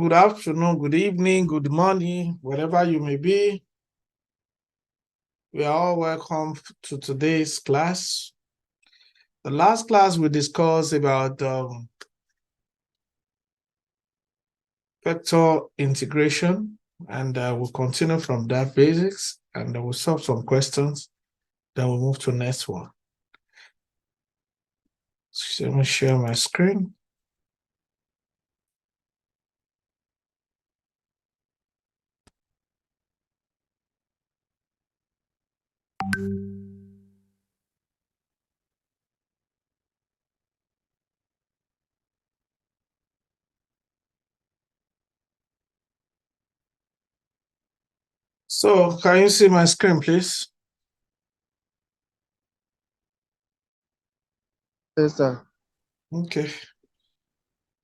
good afternoon, good evening, good morning, wherever you may be. We are all welcome to today's class. The last class we discussed about vector integration, and we'll continue from that basics, and we'll solve some questions. Then we'll move to the next one. So let me share my screen. So can you see my screen, please? Yes, sir. Okay.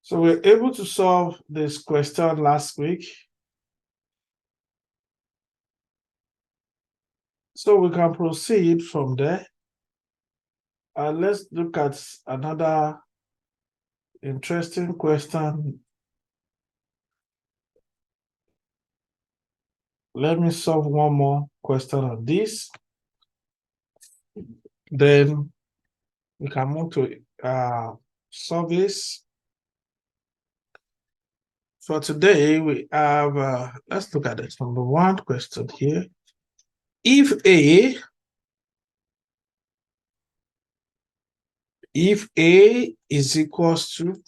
So we're able to solve this question last week. So we can proceed from there. Let's look at another interesting question. Let me solve one more question on this. Then we can move to surveys. For today, we have, let's look at this number one question here. If A is equals to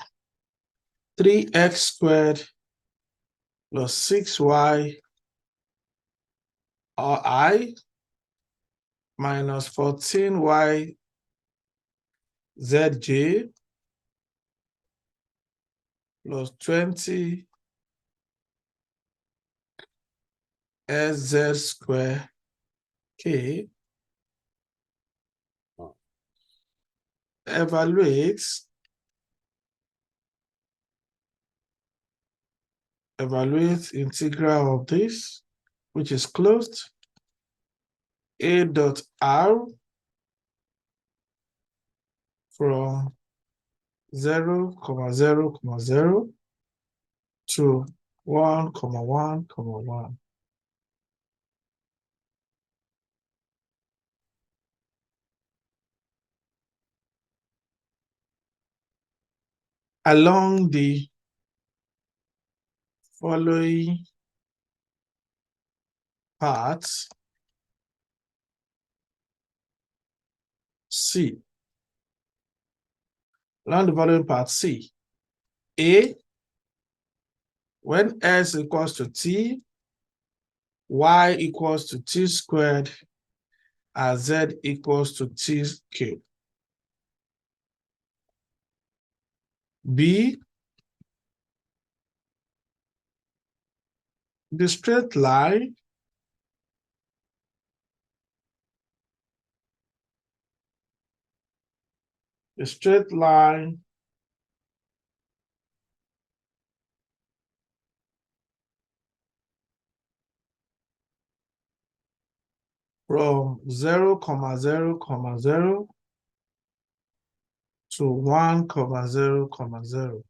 3x squared plus 6y or I minus 14y zj plus 20 sz square k evaluate integral of this, which is closed, a dot r from 0, 0, 0 to 1, 1, 1. Along the following parts, C. Along the following part, C. A, when S equals to T, Y equals to T squared, and Z equals to T cubed. B, the straight line from 0, 0, 0 to 1, 0, 0.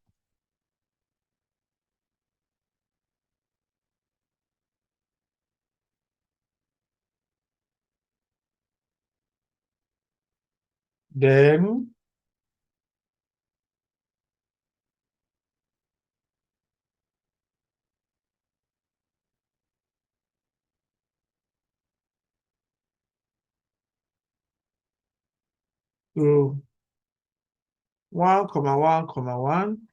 Then to 1, 1, 1.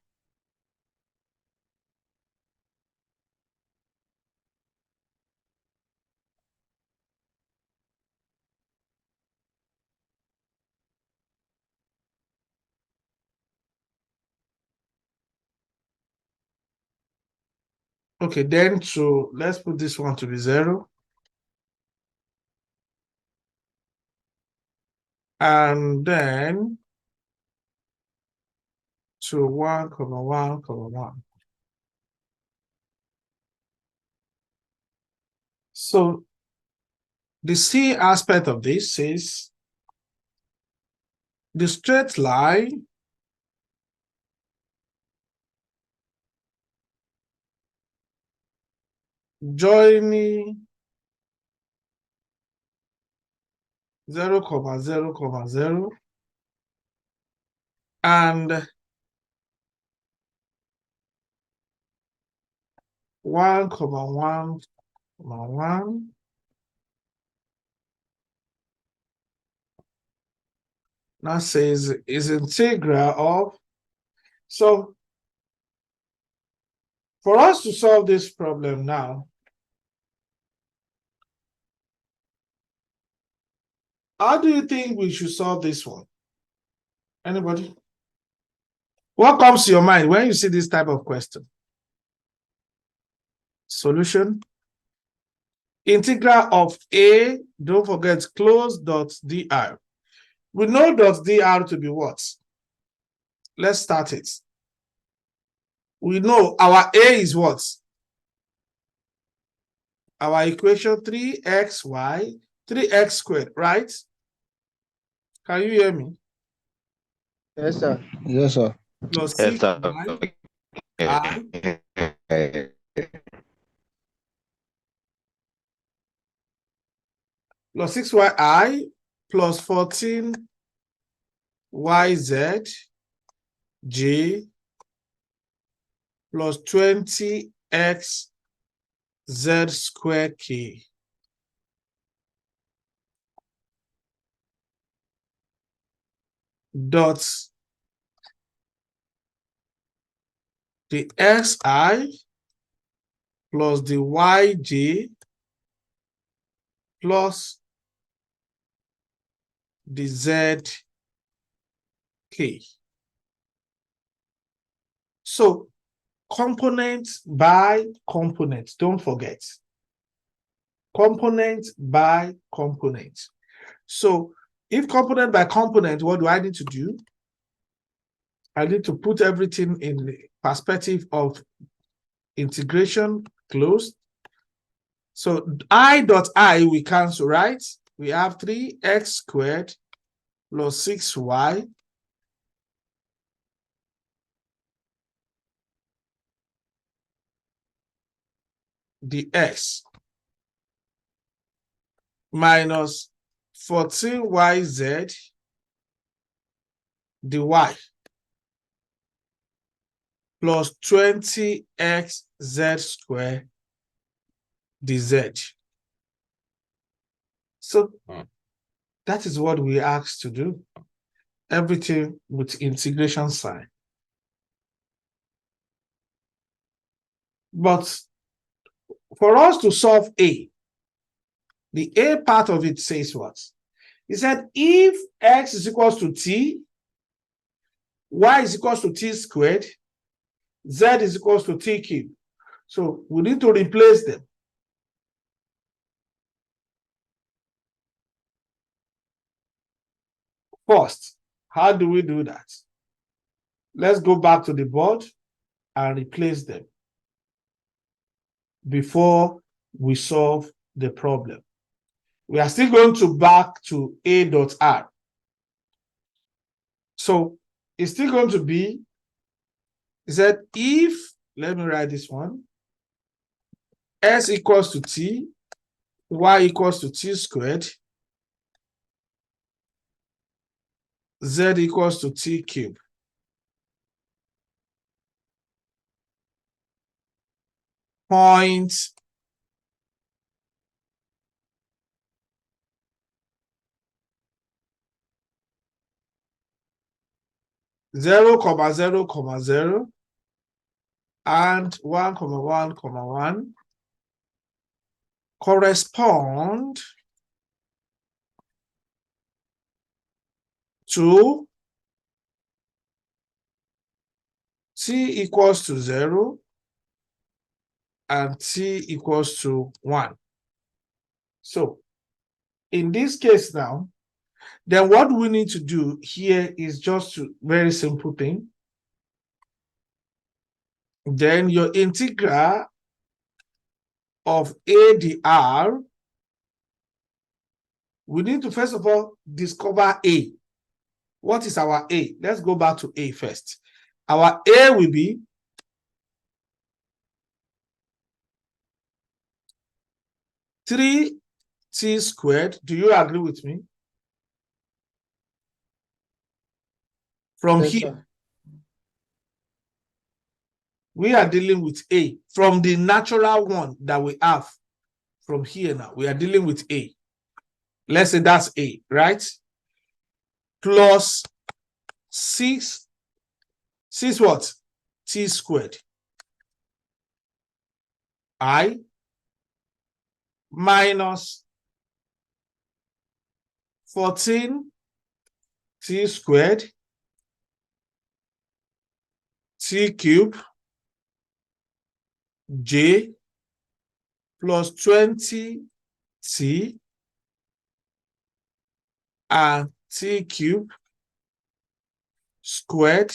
Okay, then let's put this one to be 0. And then to 1, 1, 1. So the C aspect of this is the straight line joining 0, 0, 0 and 1, 1, 1. Now says is integral of. So for us to solve this problem now, how do you think we should solve this one? Anybody? What comes to your mind when you see this type of question? Solution. Integral of A, don't forget, close dot dr. We know dot dr to be what? Let's start it. We know our A is what? Our equation 3xy, 3x squared, right? Can you hear me? Yes, sir. Yes, sir. Plus Yes, 6y I plus 6yi plus 14yz j plus 20x z square k. Dot the xi plus the yj plus the zk. So component by component, don't forget. Component by component. So if component by component, what do I need to do? I need to put everything in the perspective of integration closed. So I dot I we cancel, right? We have 3x squared plus 6y dx minus 14yz dy plus 20x z squared dz. So that is what we asked to do. Everything with integration sign. But for us to solve A, the A part of it says what? It said if x is equals to t, y is equals to t squared, z is equals to t cubed. So we need to replace them. First, how do we do that? Let's go back to the board and replace them before we solve the problem. We are still going to back to A dot R. So it's still going to be, is that if, let me write this one, s equals to t, y equals to t squared, z equals to t cubed. Point 0, 0, 0 and 1, 1, 1 correspond to t equals to 0 and t equals to 1. So in this case now, then what we need to do here is just a very simple thing. Then your integral of A dr, we need to first of all discover A. What is our A? Let's go back to A first. Our A will be 3t squared. Do you agree with me? From Yes, here, sir. we are dealing with A. From the natural one that we have from here now, we are dealing with A. Let's say that's A, right? Plus 6 what? T squared. I minus 14 t squared t cube j plus 20 t and t cube squared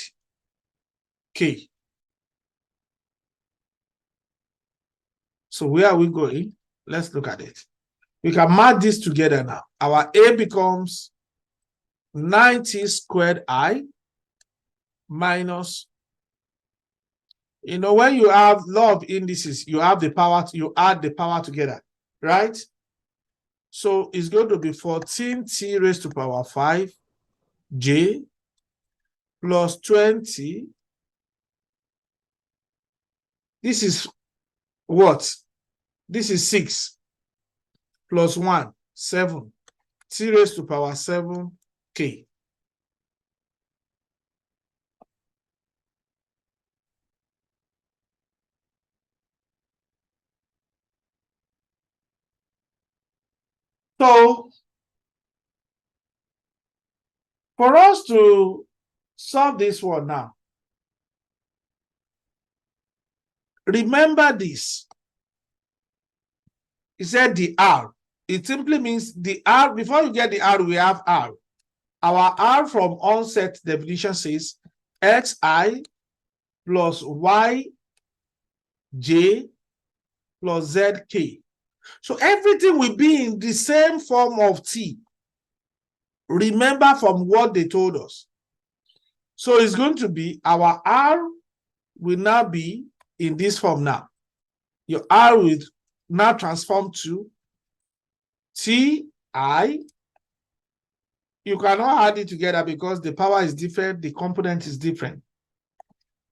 k. So where are we going? Let's look at it. We can mark this together now. Our A becomes 9t squared I minus, when you have law of indices, you have the power, you add the power together, right? So it's going to be 14t raised to power 5 j plus 20. This is what? This is 6 plus 1, 7. T raised to power 7 k. So for us to solve this one now, remember this. It said the R. It simply means the R. Before you get the R, we have R. Our R from onset definition says xi plus yj plus zk. So everything will be in the same form of t. Remember from what they told us. So it's going to be our R will now be in this form now. Your R will now transform to Ti. You cannot add it together because the power is different, the component is different.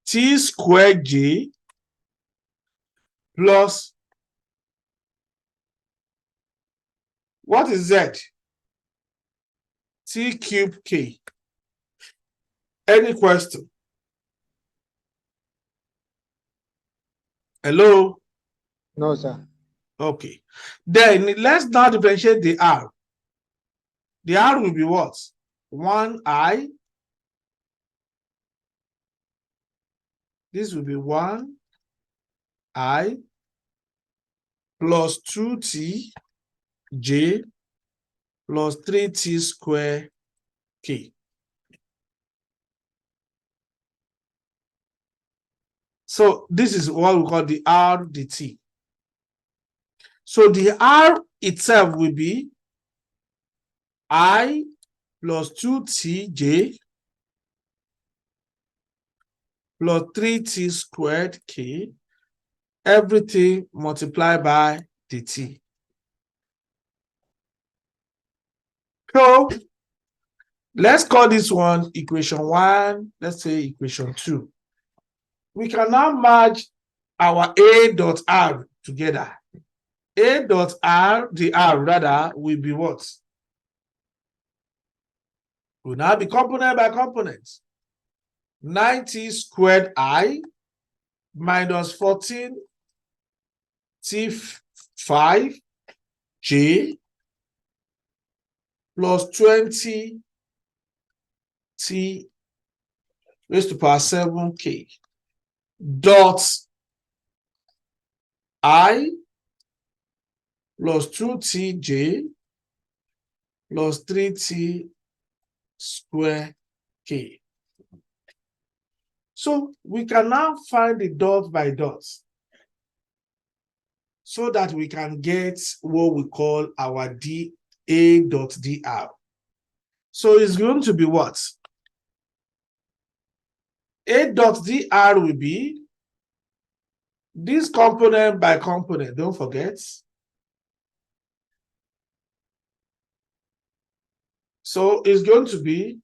T squared j plus, what is Z? T cube k. Any question? Hello? No, sir. Okay. Then let's now differentiate the R. The R will be what? 1i. This will be 1i plus 2t j plus 3t square k. So this is what we call the R dt. So the R itself will be I plus 2tj plus 3t squared k, everything multiplied by dt. So let's call this one equation 1. Let's say equation 2. We can now merge our A dot R together. A dot R, the R rather, will be what? Will now be component by component. 9t squared I minus 14 T5 J plus 20 T raised to power 7 K dot I plus 2TJ plus 3T square K. So we can now find the dot by dots so that we can get what we call our A dot dr. So it's going to be what? A dot dr will be this component by component, don't forget. So it's going to be,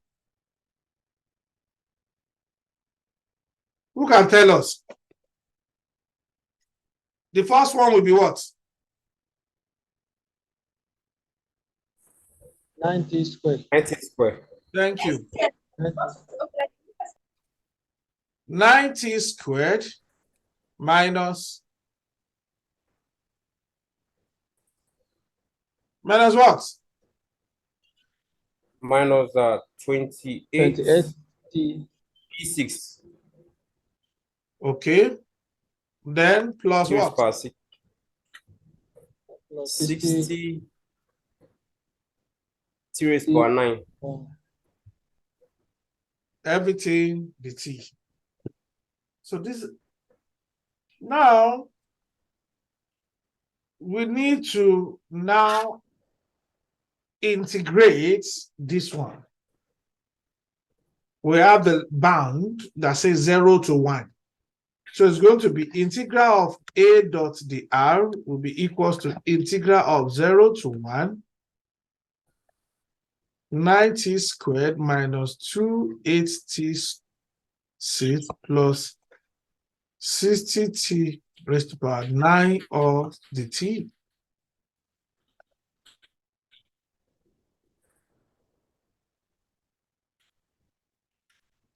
who can tell us? The first one will be what? 90 squared. 90 squared. Thank you. 90 squared minus what? Minus 28 28 T P6 Okay. Then plus T raised what? power 6, plus 60 T raised power 9. Everything the t. So this now we need to now integrate this one. We have the bound that says 0 to 1. So it's going to be integral of a dot dr will be equals to integral of 0 to 1 90 squared minus 2 8t6 plus 60t raised to power 9 of the t.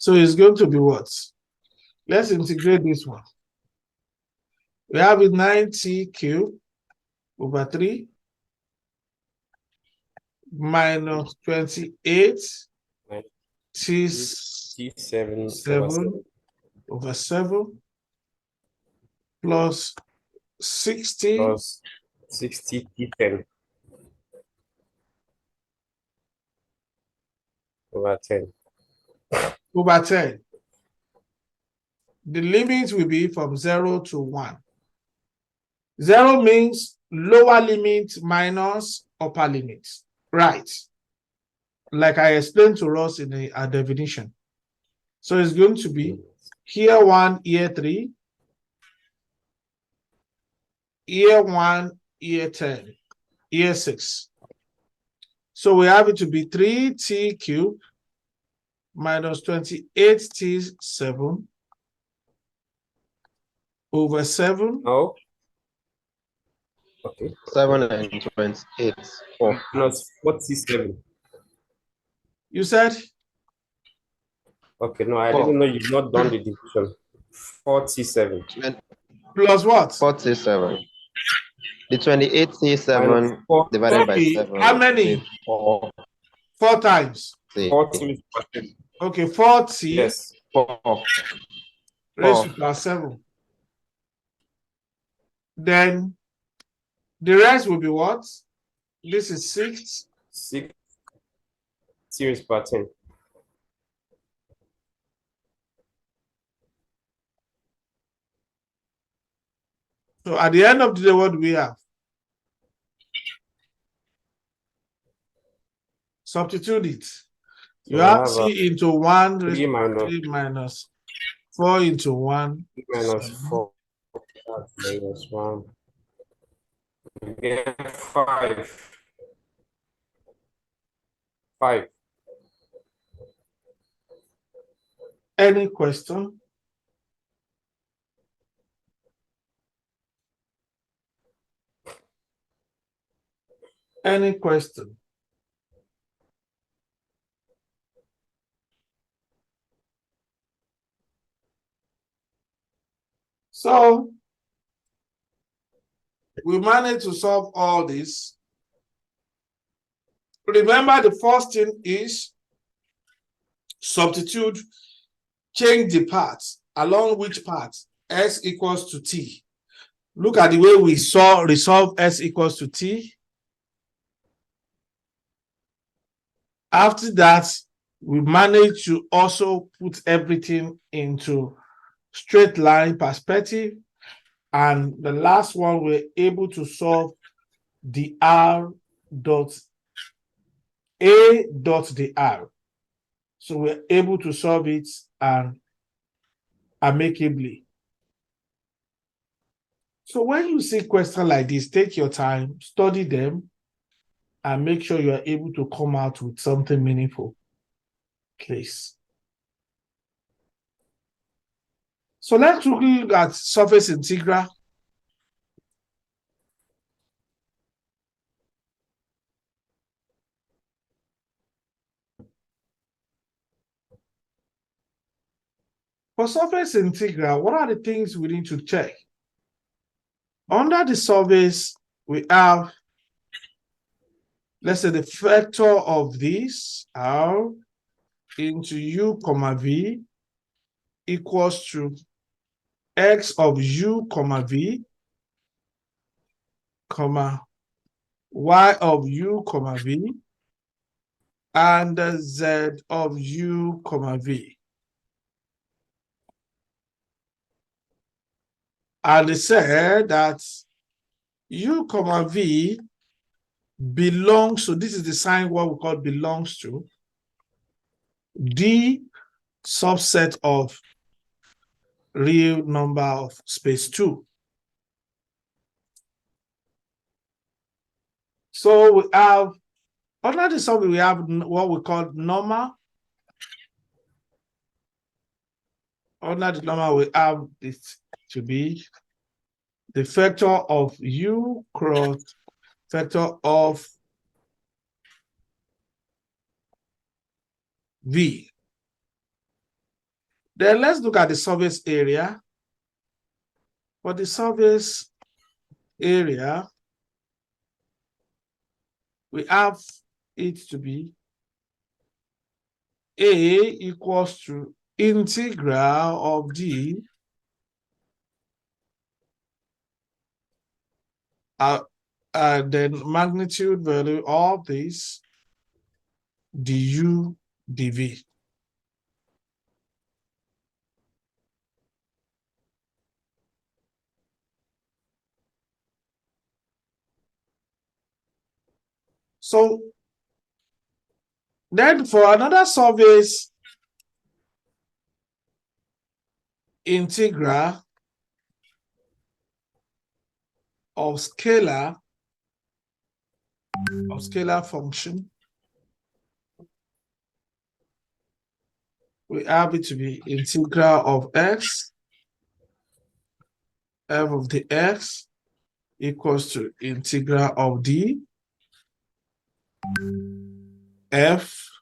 So it's going to be what? Let's integrate this one. We have it 9t cubed over 3 minus 28 T7 7 over 7 plus 60 plus 60 T10 over 10. over 10. The limit will be from 0 to 1. 0 means lower limit minus upper limit. Right. Like I explained to us in the definition. So it's going to be here 1, here 3, here 1, here 10, here 6. So we have it to be 3t cubed minus 28t7 over 7. Oh. Okay. 7 and 28. 4. Minus 47. You said? Okay, no, I 4. didn't know you've not done the division. 47. Plus what? 47. The 28 C7 Minus 4. divided by Okay, 7. how many? 4. 4 times. 40. Okay, 40 Yes. 4. raised to plus 7. Then the rest will be what? This is 6. 6 series per 10. So at the end of the day, what do we have? Substitute it. You So have c into 1 raised 3 to minus 3 minus 4 into 1. minus 4 minus 1. We get 5. 5. Any question? Any question? So we managed to solve all this. Remember, the first thing is substitute, change the parts. Along which part? S equals to T. Look at the way we saw resolve S equals to T. After that, we managed to also put everything into straight line perspective. And the last one, we're able to solve the R dot A dot the R. So we're able to solve it and amicably. So when you see questions like this, take your time, study them, and make sure you are able to come out with something meaningful, please. So let's look at surface integral. For surface integral, what are the things we need to check? Under the surface, we have, let's say, the vector of this R into U comma V equals to X of U comma V comma Y of U comma V and Z of U comma V. And they said that U comma V belongs to, this is the sign what we call belongs to, the subset of real number of space 2. So we have, under the surface, we have what we call normal. Under the normal, we have this to be the vector of U cross vector of V. Then let's look at the surface area. For the surface area, we have it to be A equals to integral of D then magnitude value of this du dv. So then for another surface integral of scalar function, we have it to be integral of x f of the x equals to integral of d f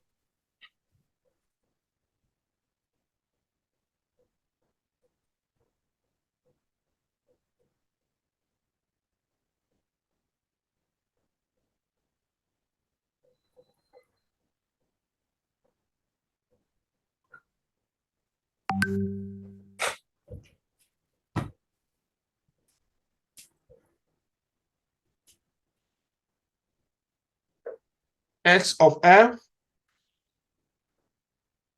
x of f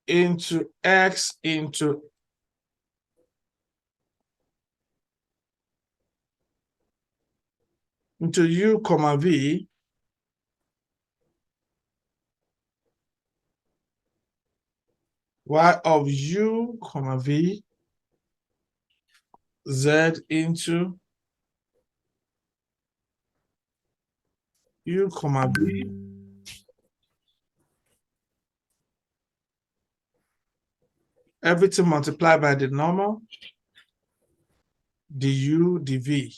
into x into u comma v y of u comma v z into u comma v everything multiplied by the normal du dv.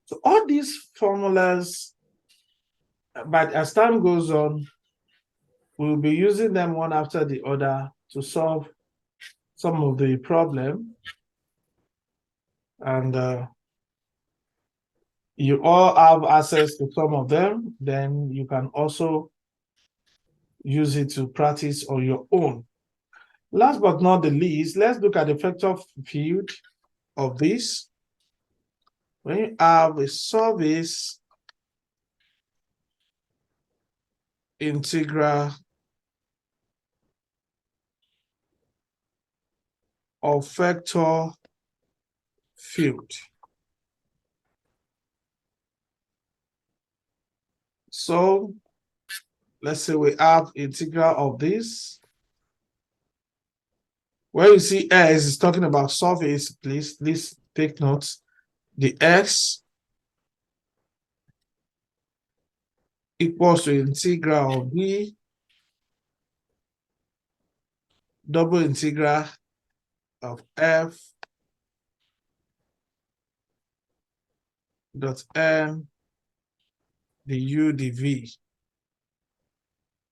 So all these formulas, but as time goes on, we'll be using them one after the other to solve some of the problem. And you all have access to some of them, then you can also use it to practice on your own. Last but not the least, let's look at the vector field of this. When you have a surface integral of vector field. So let's say we have integral of this. Where you see S is talking about surface, please take notes. The X equals to integral of b double integral of f dot n du dv,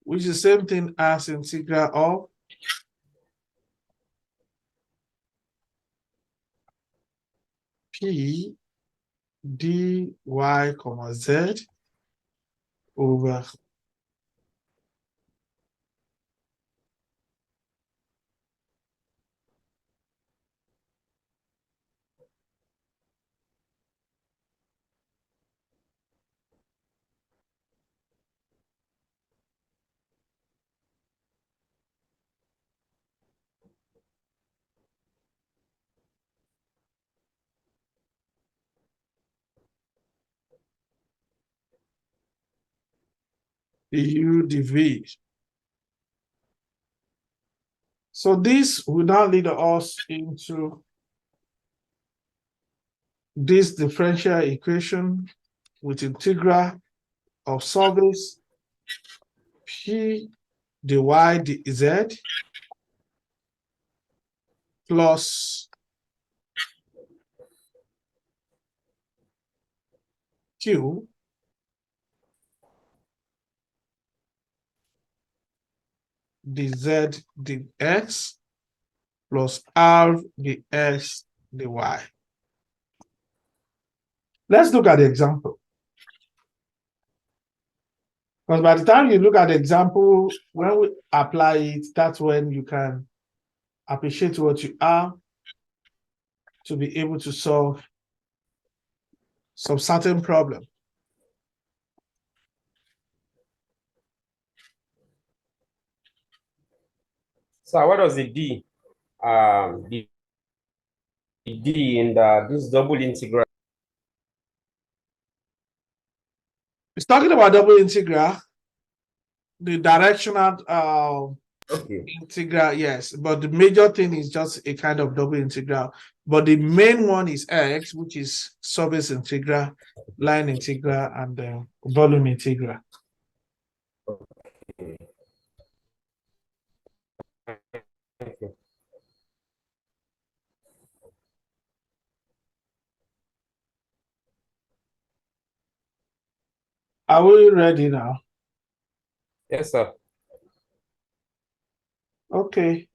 which is the same thing as integral of p dy comma z over du dv. So this will now lead us into this differential equation with integral of surface p dy dz plus q dz dx plus r dx dy. Let's look at the example. Because by the time you look at the example, when we apply it, that's when you can appreciate what you are to be able to solve some certain problem. So what does the D? The D in this double integral. It's talking about double integral, the directional Okay. integral, yes, but the major thing is just a kind of double integral. But the main one is x, which is surface integral, line integral, and volume integral. Okay. Okay. Are we ready now? Yes, sir. Okay.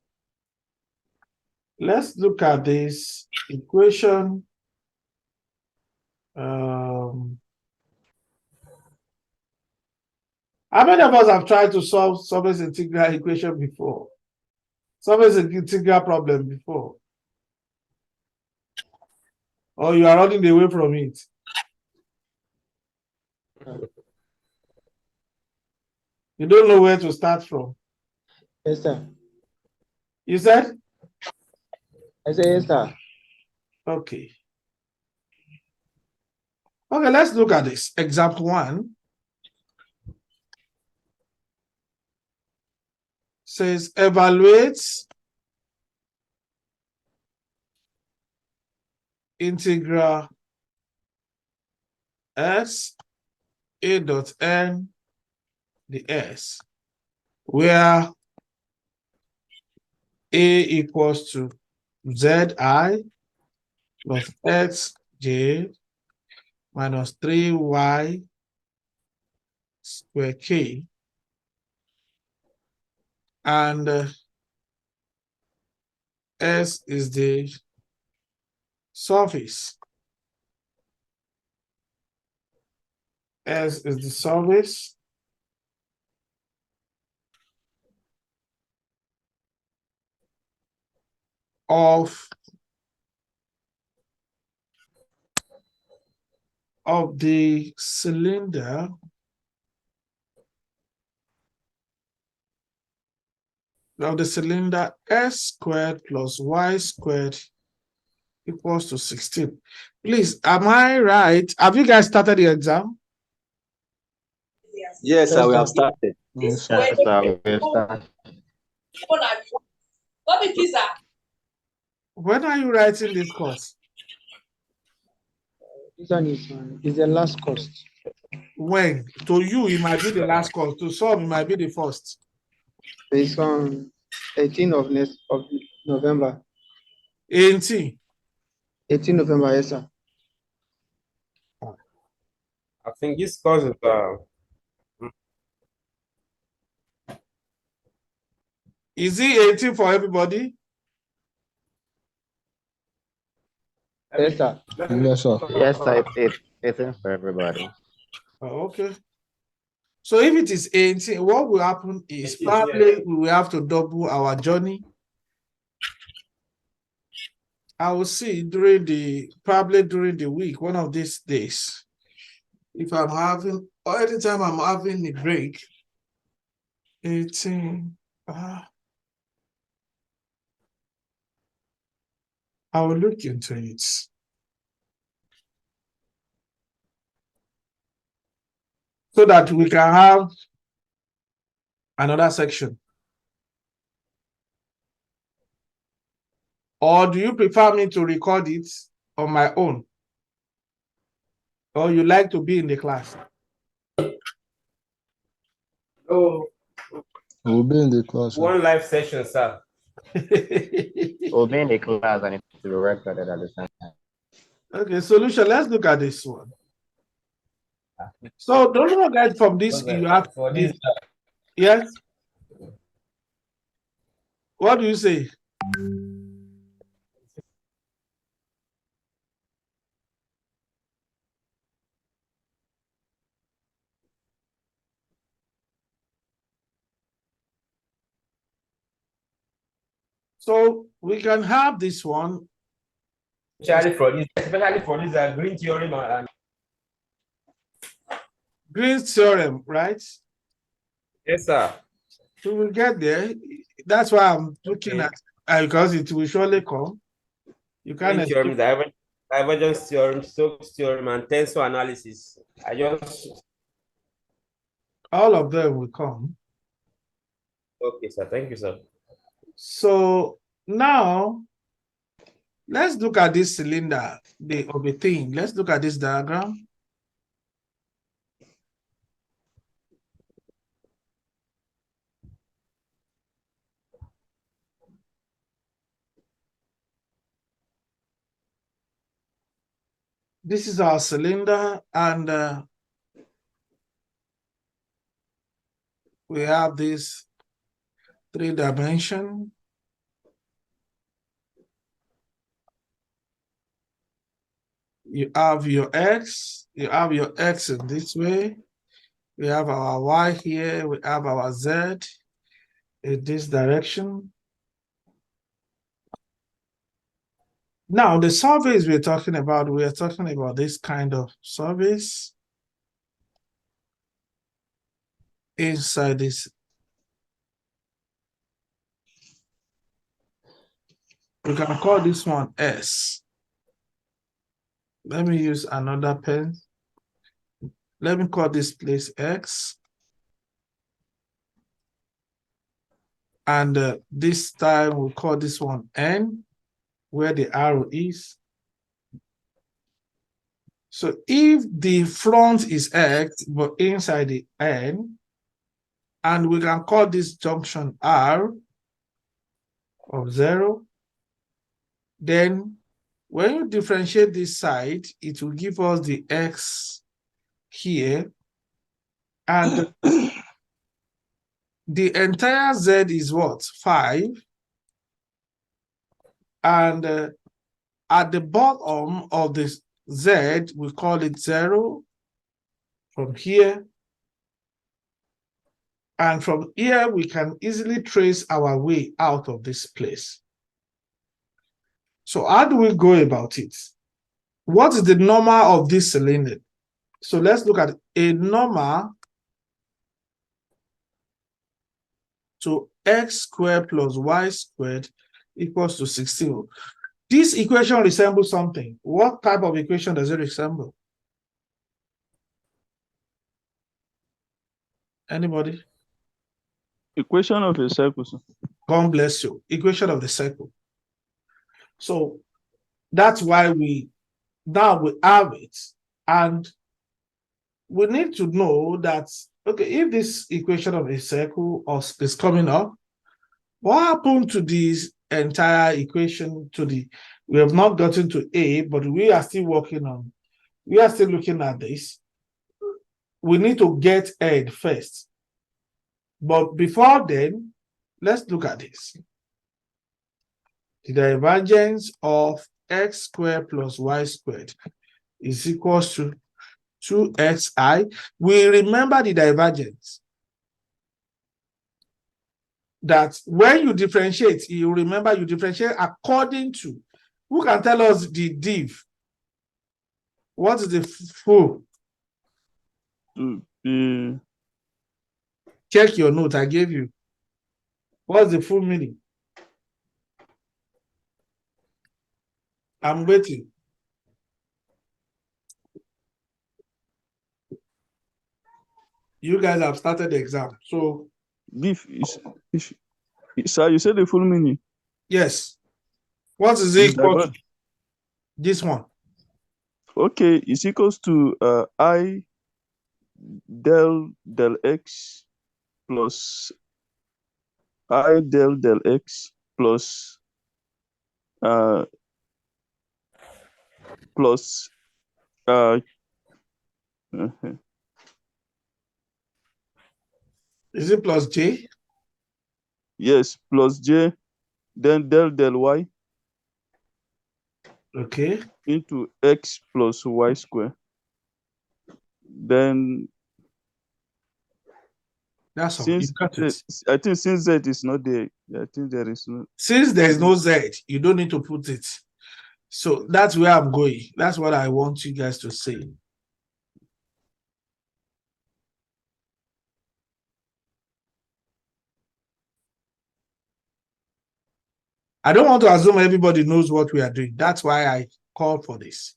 Let's look at this equation. How many of us have tried to solve surface integral equation before? Surface integral problem before? Or you are running away from it? You don't know where to start from. Yes, sir. You said? I say yes, sir. Okay. Okay, let's look at this. Example 1 says evaluate integral s a dot n ds, where a equals to zi plus xj minus 3y square k, and s is the surface. S is the surface of the cylinder s squared plus y squared equals to 16. Please, am I right? Have you guys started the exam? Yes, sir, we have started. Yes, sir. Yes, sir. We have started. When are you writing this course? This one is the last cost. when? To you, it might be the last call. To some, it might be the first. It's on 18th of November. 18. 18 November, yes, sir. I think this causes Is it 18 for everybody? Yes, sir. Yes, sir. Yes, sir. It's in for everybody. Oh, okay. So if it is 18, what will happen is 18, probably we will have to double our journey. I will see probably during the week, one of these days. If I'm having, or anytime I'm having a break, 18, I will look into it. So that we can have another section. Or do you prefer me to record it on my own? Or you like to be in the class? oh, We'll be in the class. Sir. one live session, sir. We'll be in the class and it will be recorded at the same time. Okay, solution. Let's look at this one. So don't forget from this, you have for this. Yes. What do you say? So we can have this one. Especially for this green theorem and Green's theorem, right? yes, sir. So we'll get there. That's why I'm looking at because it will surely come. You can't Green theorem, divergence theorem, Stokes theorem, and tensor analysis. all of them will come. Okay, sir. Thank you, sir. So now let's look at this cylinder of a thing. Let's look at this diagram. This is our cylinder, and we have this 3-dimension. You have your X in this way. We have our Y here, we have our Z in this direction. Now, the surveys we are talking about this kind of surveys inside this. We can call this one S. Let me use another pen. Let me call this place X. And this time we'll call this one N, where the arrow is. So if the front is X, but inside the N, and we can call this junction R of 0, then when you differentiate this side, it will give us the X here. And the entire Z is what? 5. And at the bottom of this Z, we call it 0 from here. And from here, we can easily trace our way out of this place. So how do we go about it? What is the normal of this cylinder? So let's look at a normal to x squared plus y squared equals to 16. This equation resembles something. What type of equation does it resemble? Anybody? Equation of a circle. Sir. God bless you. Equation of the circle. So that's why we have it. And we need to know that, okay, if this equation of a circle is coming up, what happened to this entire equation we have not gotten to A, but we are still working on, we are still looking at this. We need to get head first. But before then, let's look at this. The divergence of x squared plus y squared is equals to 2xi. We remember the divergence. That when you differentiate, you remember you differentiate according to, who can tell us the div? What is the full? To be Check your note I gave you. What's the full meaning? I'm waiting. You guys have started the exam. So diff is sir, you said the full meaning. yes. What is Is equal to divert- this one? Okay, it's equals to I del x plus I del x plus plus Is it plus J? yes, plus j, then del y Okay. into x plus y square. Then That's all. You since got it. I think since z is not there, I think there is no. Since there is no Z, you don't need to put it. So that's where I'm going. That's what I want you guys to say. I don't want to assume everybody knows what we are doing. That's why I called for this.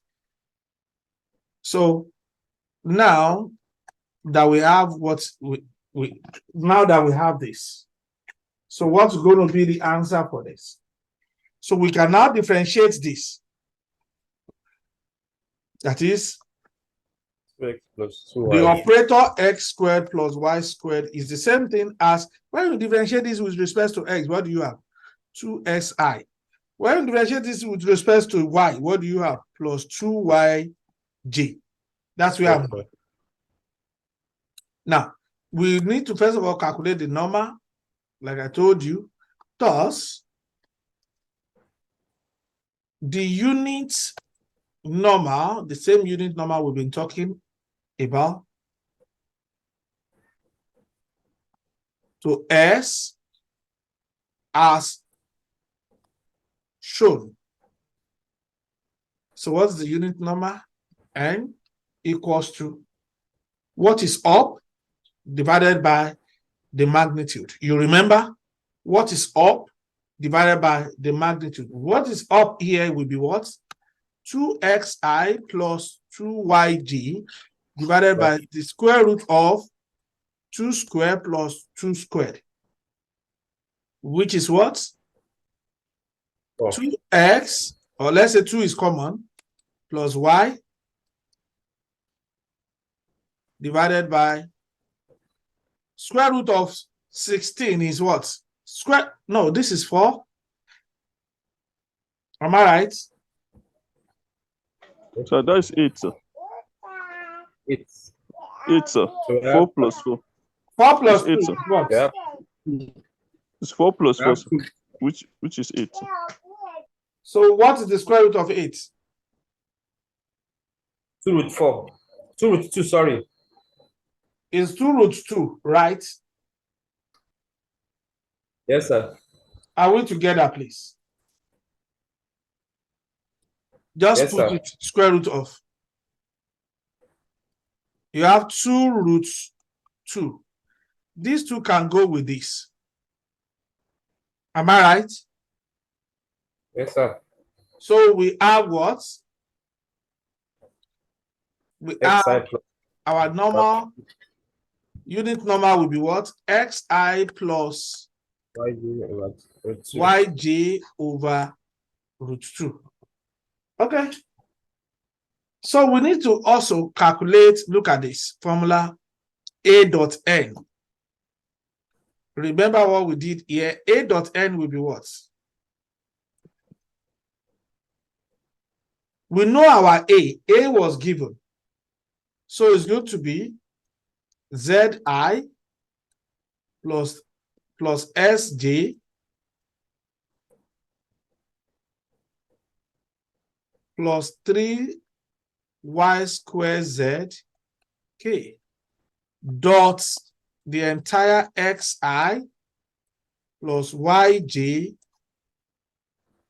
So now that we have now that we have this, so what's going to be the answer for this? So we can now differentiate this. That is, X plus the 2y. operator x squared plus y squared is the same thing as, when you differentiate this with respect to x, what do you have? 2xi. When you differentiate this with respect to y, what do you have? Plus 2yj. That's where I'm going. Now, we need to first of all calculate the number, like I told you. Thus, the unit number, the same unit number we've been talking about, to S as shown. So what's the unit number? N equals to what is up divided by the magnitude. You remember what is up divided by the magnitude. What is up here will be what? 2xi plus 2yg divided by the square root of 2 squared plus 2 squared, which is what? 2x, or let's say 2 is common, plus y divided by square root of 16 is what? No, this is 4. Am I right? So that's 8, sir. It's 8, sir. So 4 plus 4. 4 plus 2 It's 8, is sir. what? yeah. It's 4 plus 4, sir. That's Which is 8, sir. So what is the square root of 8? 2 root 4. 2 root 2, sorry. Is 2 root 2, right? Yes, sir. Are we together, please? Just Yes, put sir. it square root of. You have 2 roots 2. These two can go with this. Am I right? Yes, sir. So we have what? We Xi have plus our normal unit number will be what? Xi plus yg over root 2. yj over root 2. Okay. So we need to also calculate, look at this formula, A dot N. Remember what we did here. A dot N will be what? We know our A. A was given. So it's going to be Zi plus Sj plus 3y squared z k dot the entire xi plus yj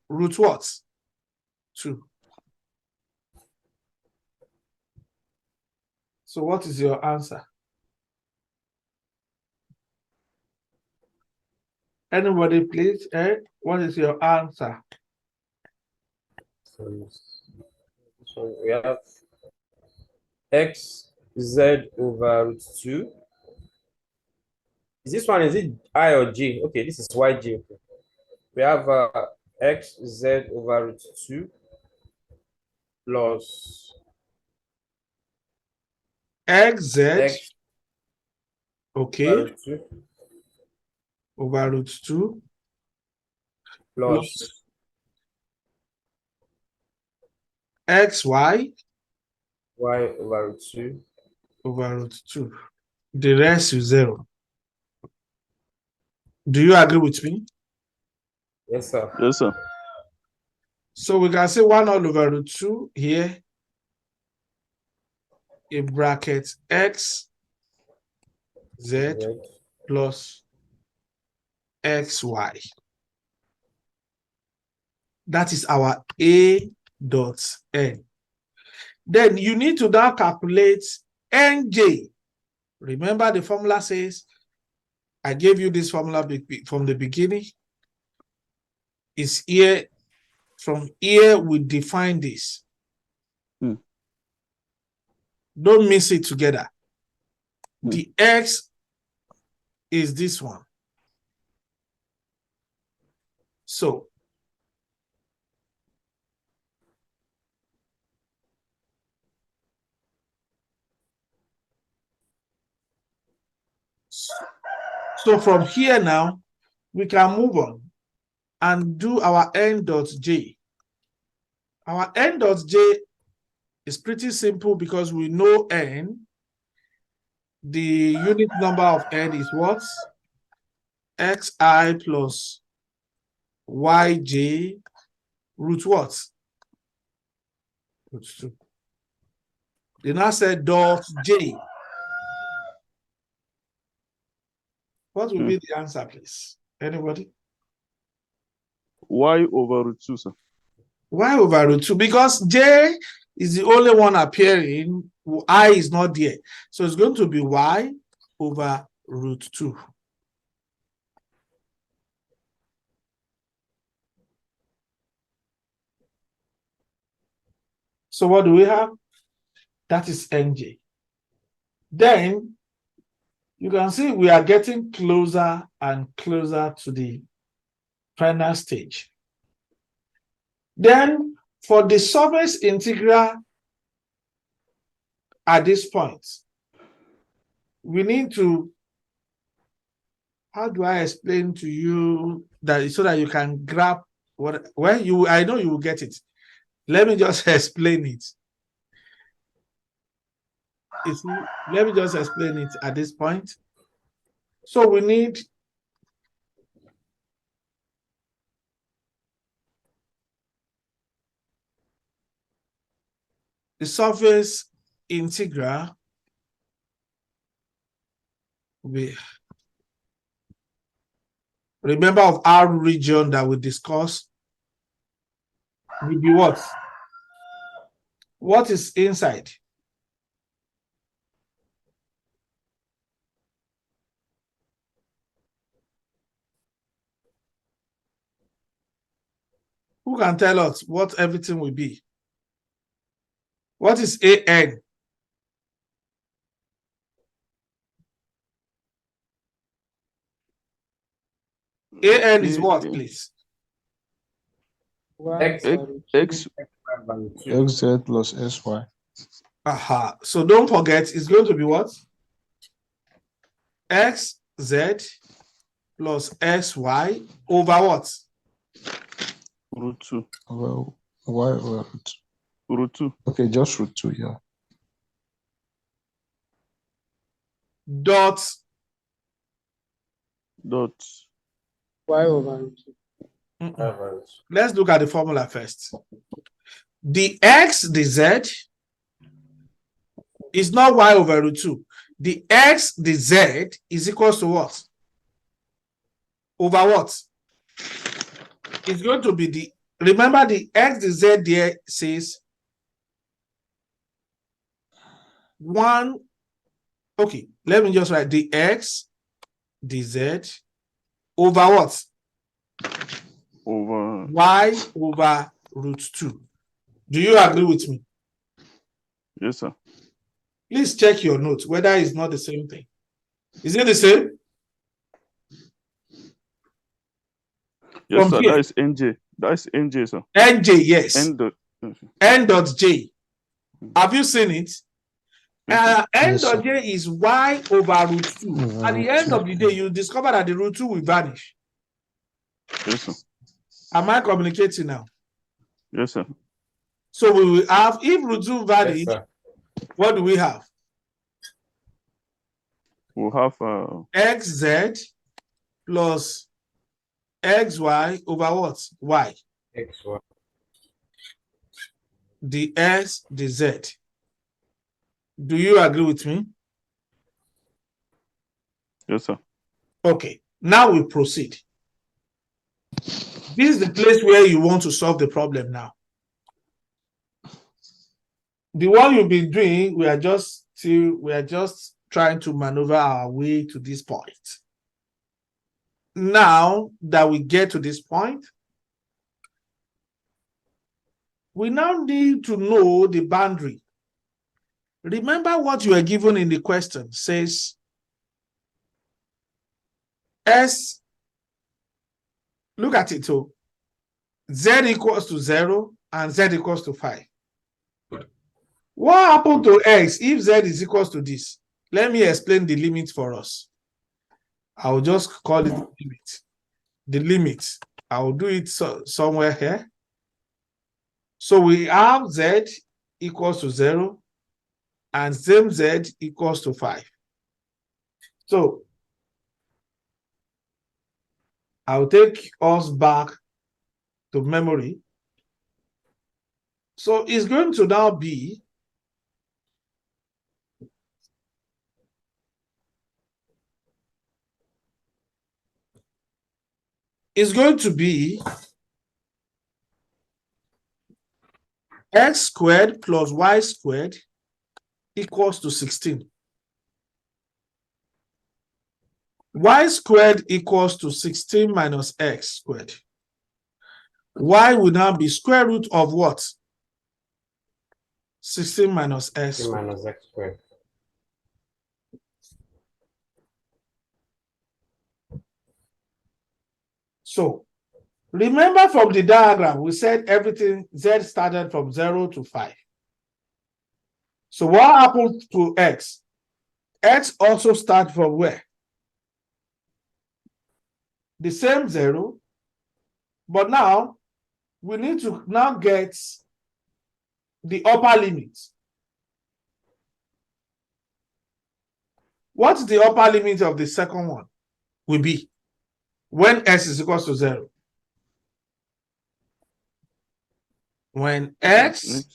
root what? 2. So what is your answer? Anybody please? What is your answer? So we have x z over root 2. Is this one, is it I or J? Okay, this is yj. Okay. We have x z over root 2 plus Xz, x okay, over root 2 over root 2 plus xy y over root 2 over root 2. The rest is 0. Do you agree with me? Yes, sir. Yes, sir. So we can say 1 all over root 2 here in bracket x z Z. plus xy. That is our A dot N. Then you need to now calculate NJ. Remember the formula says, I gave you this formula from the beginning. It's here. From here, we define this. Don't mix it together. The X is this one. So from here now, we can move on and do our N dot J. Our N dot J is pretty simple because we know N. The unit number of N is what? Xi plus yj root what? Root 2. They now said dot J. What will be the answer, please? Anybody? Y over root 2, sir. Y over root 2, because J is the only one appearing, I is not there. So it's going to be Y over root 2. So what do we have? That is NJ. Then you can see we are getting closer and closer to the final stage. Then for the surface integral at this point, we need to, how do I explain to you that so that you can grab what, well, I know you will get it. Let me just explain it. Let me just explain it at this point. So we need the surface integral remember of our region that we discussed will be what? What is inside? Who can tell us what everything will be? What is AN? AN is what, please? X X xz plus sy. Aha. So don't forget, it's going to be what? Xz plus xy over what? Root 2. Well, why over root? Root 2. Okay, just root 2, yeah. Dot. Dot. Y over root 2. Mm-mm. Let's look at the formula first. The x, the z is not y over root 2. The x, the z is equals to what? Over what? It's going to be the, remember the x, the z there says 1. Okay, let me just write the x, the z over what? Over. Y over root 2. Do you agree with me? Yes, sir. Please check your notes whether it's not the same thing. Is it the same? Yes, From sir. here. That is NJ. That is NJ, sir. NJ, yes. N dot. N dot J. Have you seen it? N Yes, dot sir. J is y over root 2. Over At the root end 2, of the day, you discover that the root 2 will vanish. Yes, sir. Am I communicating now? Yes, sir. So we will have, if root 2 vanish, Yes, sir. what do we have? We'll have XZ plus XY over what? Y. XY. The S, the Z. Do you agree with me? yes, sir. Okay, now we proceed. This is the place where you want to solve the problem now. The one you've been doing, we are just trying to maneuver our way to this point. Now that we get to this point, we now need to know the boundary. Remember what you were given in the question says S, look at it, so Z equals to 0 and Z equals to 5. What happened to X if Z is equals to this? Let me explain the limit for us. I'll just call it the limit. The limit. I'll do it somewhere here. So we have Z equals to 0 and same Z equals to 5. So I'll take us back to memory. So it's going to now be x squared plus y squared equals to 16. Y squared equals to 16 minus x squared. Y will now be square root of what? 16 minus x squared. Minus X squared. So remember from the diagram, we said everything Z started from 0 to 5. So what happened to X? X also starts from where? The same 0, but now we need to now get the upper limit. What's the upper limit of the second one? Will be when S is equals to 0. When X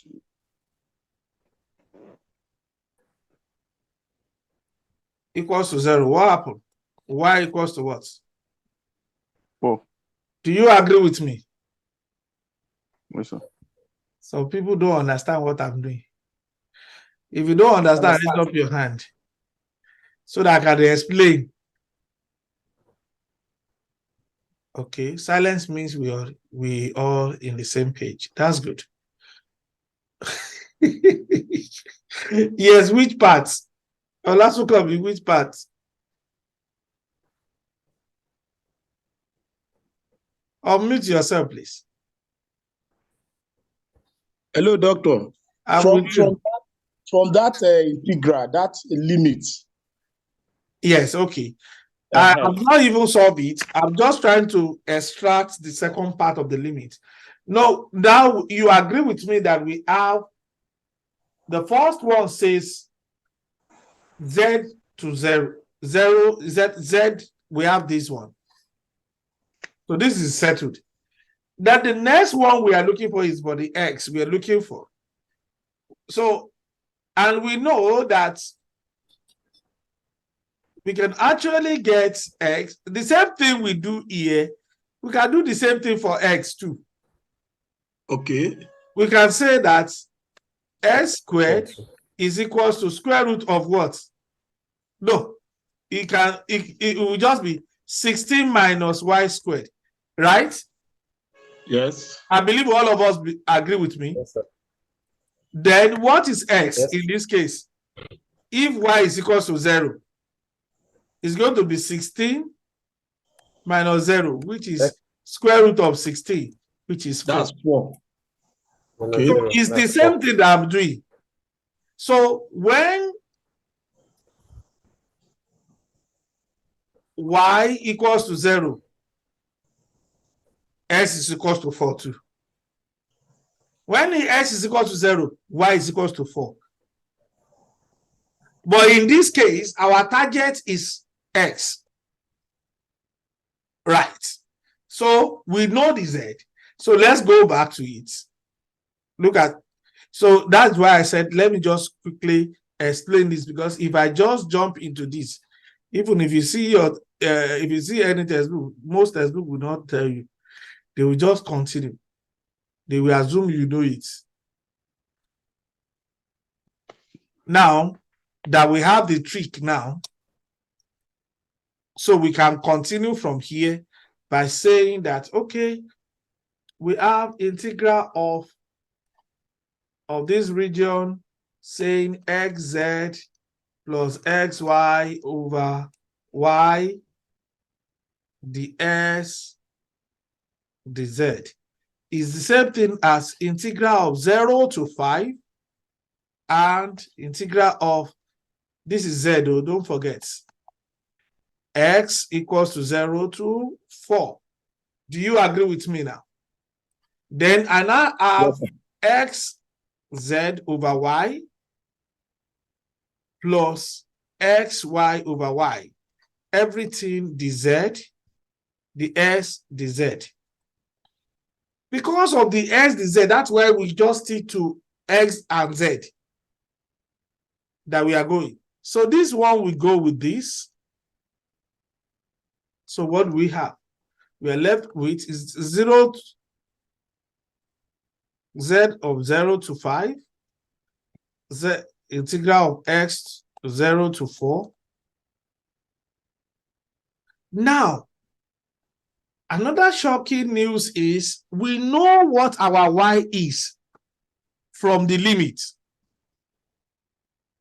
equals to 0, what happened? Y equals to what? 4. Do you agree with me? Yes, sir. So people don't understand what I'm doing. If you don't understand, raise up your hand so that I can explain. Okay, silence means we all in the same page. That's good. Yes, which parts? Olasukomi, which parts? Unmute yourself, please. Hello, doctor. I'm From with you. from that integral, that limit. Yes, okay. I'm Uh-huh. not even solve it. I'm just trying to extract the second part of the limit. No, now you agree with me that we have the first one says z to 0, 0 z, we have this one. So this is settled. That the next one we are looking for is for the x we are looking for. So, and we know that we can actually get x. The same thing we do here, we can do the same thing for x too. Okay. We can say that x squared is equals to square root of what? No, it will just be 16 minus y squared, right? Yes. I believe all of us agree with me. Yes, sir. Then what is x Yes. in this case? If y is equals to 0, it's going to be 16 minus 0, which is square root of 16, which is 4. That's 4. Minus Okay. zero, It's the that's same 4. thing that I'm doing. So when y equals to 0, s is equals to 4 too. When s is equal to 0, y is equals to 4. But in this case, our target is x. Right. So we know the z. So let's go back to it. Look at, so that's why I said, let me just quickly explain this, because if I just jump into this, even if you see your, if you see any textbook, most textbook will not tell you. They will just continue. They will assume you know it. Now that we have the trick now, so we can continue from here by saying that, okay, we have integral of this region saying xz plus xy over y ds dz is the same thing as integral of 0 to 5 and integral of, this is z, oh, don't forget, x equals to 0 to 4. Do you agree with me now? Then I now have x z over y plus xy over y. Everything dz, the s dz. Because of the s dz, that's why we just stick to x and z that we are going. So this one we go with this. So what we have? We are left with is 0 z of 0 to 5, z integral of x 0 to 4. Now, another shocking news is we know what our y is from the limit.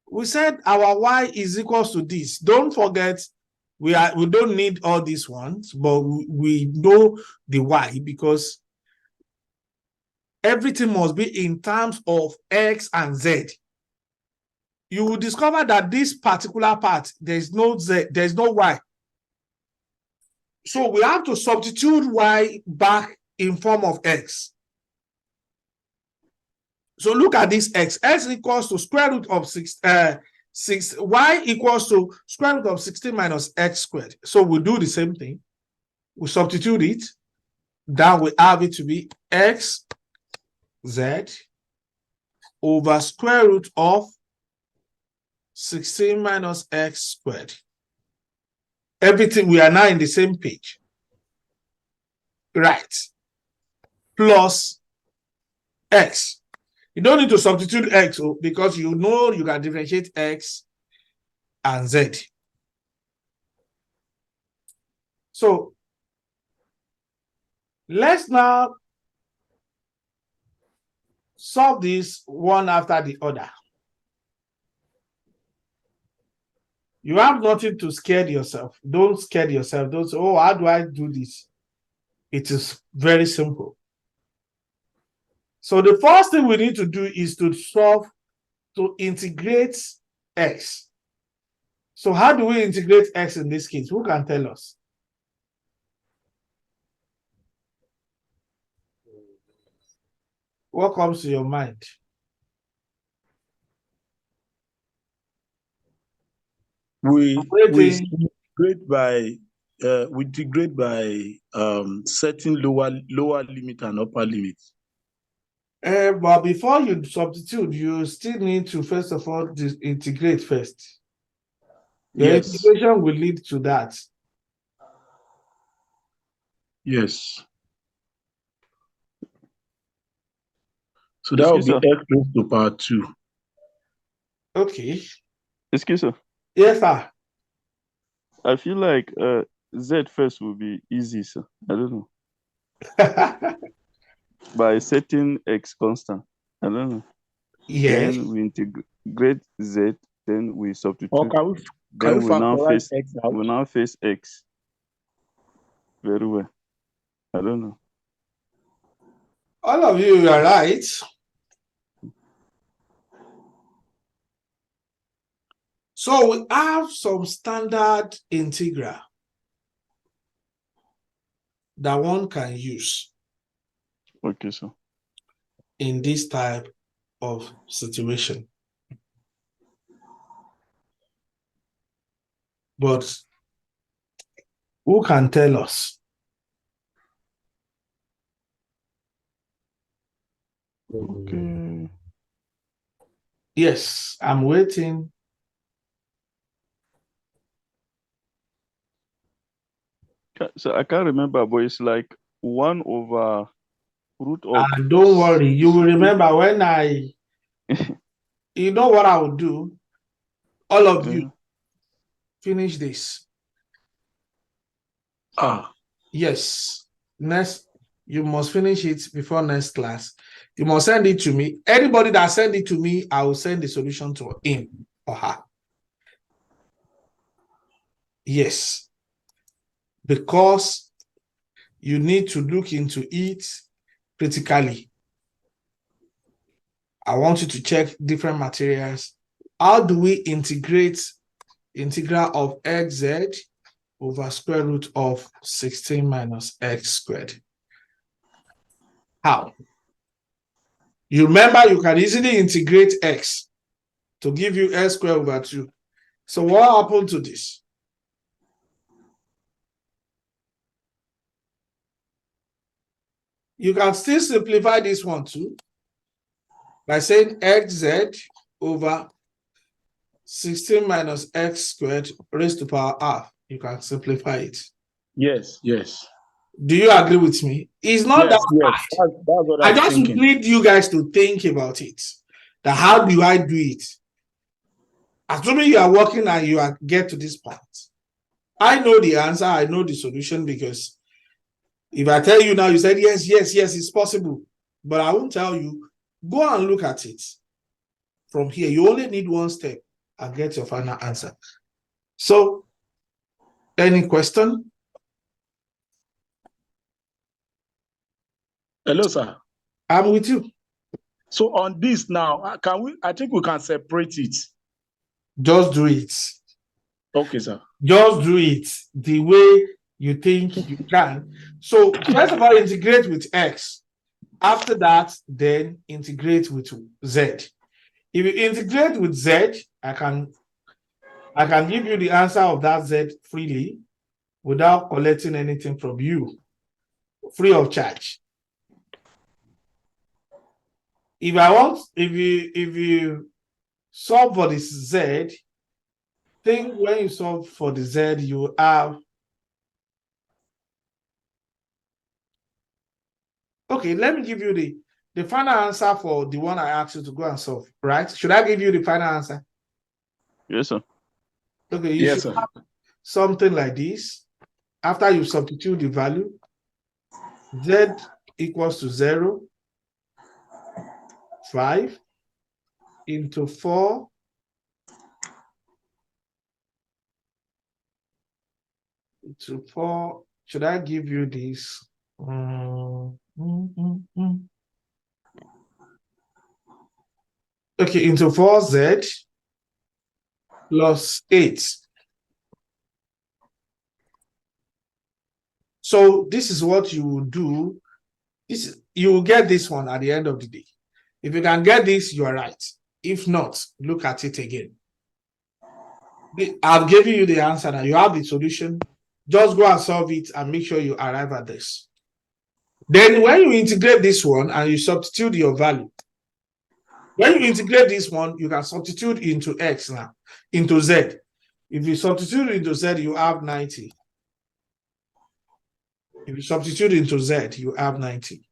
We said our y is equals to this. Don't forget, we don't need all these ones, but we know the y because everything must be in terms of x and z. You will discover that this particular part, there's no z, there's no y. So we have to substitute y back in form of x. So look at this x. X equals to square root of 6, y equals to square root of 16 minus x squared. So we do the same thing. We substitute it. Then we have it to be x z over square root of 16 minus x squared. Everything, we are now in the same page. Right. Plus x. You don't need to substitute x because you know you can differentiate x and z. So let's now solve this one after the other. You have nothing to scare yourself. Don't scare yourself. Don't say, oh, how do I do this? It is very simple. So the first thing we need to do is to solve to integrate x. So how do we integrate x in this case? Who can tell us? What comes to your mind? We Waiting. integrate by setting lower limit and upper limit. But before you substitute, you still need to first of all integrate first. Your Yes. integration will lead to that. Yes. So that would Excuse be sir. x raised to power 2. Okay. Excuse sir. Yes, sir. I feel like Z first will be easy, sir. I don't know. By setting X constant. I don't know. Yes. Then we integrate Z, then we substitute. Or can Then we we now factorize face x out? we now face X. Very well. I don't know. All of you are right. So we have some standard integral that one can use Okay, sir. in this type of situation. But who can tell us? Okay. Yes, I'm waiting. So I can't remember, but it's like 1 over root of. Don't worry, you will remember when you know what I will do? All of you finish this. Yes. Next, you must finish it before next class. You must send it to me. Anybody that send it to me, I will send the solution to him or her. Yes. Because you need to look into it critically. I want you to check different materials. How do we integrate integral of xz over square root of 16 minus x squared? How? You remember you can easily integrate x to give you x squared over 2. So what happened to this? You can still simplify this one too by saying xz over 16 minus x squared raised to power half. You can simplify it. Yes, yes. Do you agree with me? It's not Yes, that yes. hard. That's what I I'm just thinking. need you guys to think about it. That how do I do it? Assuming you are working and you are get to this point. I know the answer, I know the solution, because if I tell you now, you said yes, yes, yes, it's possible. But I won't tell you. Go and look at it. From here, you only need one step and get your final answer. So, any question? Hello, sir. I'm with you. So on this now, I think we can separate it. Just do it. Okay, sir. Just do it the way you think you can. So, first of all, integrate with x. After that, then integrate with z. If you integrate with z, I can give you the answer of that z freely without collecting anything from you, free of charge. If you solve for this z, think when you solve for the z, you have. Okay, let me give you the final answer for the one I asked you to go and solve, right? Should I give you the final answer? Yes, sir. Okay, you Yes, should sir. have something like this. After you substitute the value, z equals to 0, 5 into 4 into 4. Should I give you this? Okay, into 4z plus 8. So this is what you will do. You will get this one at the end of the day. If you can get this, you are right. If not, look at it again. I've given you the answer now. You have the solution. Just go and solve it and make sure you arrive at this. Then when you integrate this one and you substitute your value, when you integrate this one, you can substitute into x now, into z. If you substitute into z, you have 90. If you substitute into z, you have 90.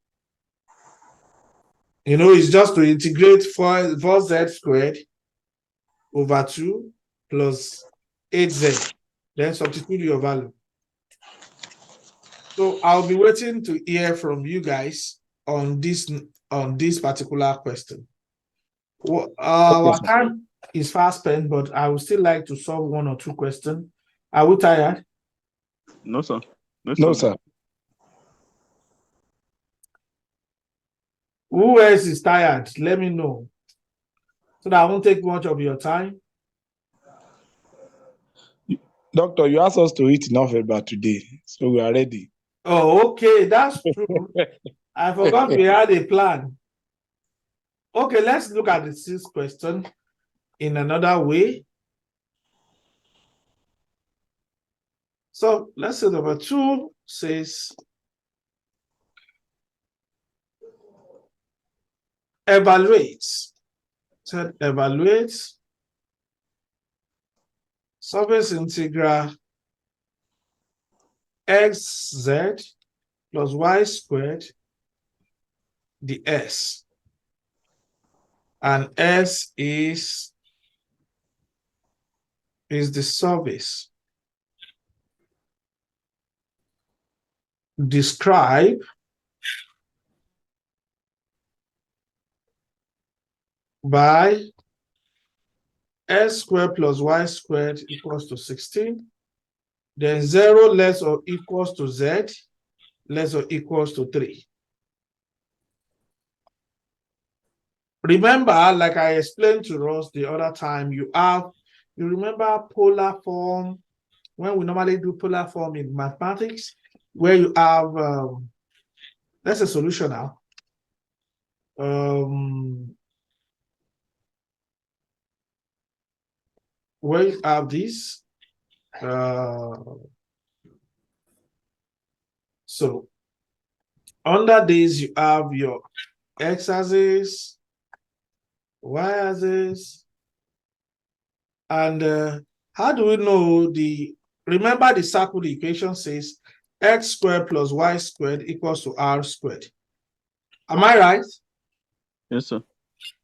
You know, it's just to integrate 4z squared over 2 plus 8z. Then substitute your value. So I'll be waiting to hear from you guys on this particular question. Well, our time is fast spent, but I would still like to solve 1 or 2 questions. Are we tired? No, sir. No, sir. Who else is tired? Let me know, so that I won't take much of your time. Doctor, you asked us to eat enough about today, so we are ready. Oh, okay, that's true. I forgot we had a plan. Okay, let's look at the 6th question in another way. So let's say number 2 says, evaluate. So evaluate surface integral xz plus y squared ds. And S is the surface. Describe by s squared plus y squared equals to 16. Then 0 less or equals to z less or equals to 3. Remember, like I explained to us the other time, you remember polar form, when we normally do polar form in mathematics, where you have, that's a solution now. Where you have this, so under this, you have your x-axis, y-axis, and how do we know remember the circle equation says x squared plus y squared equals to r squared. Am I right? Yes, sir.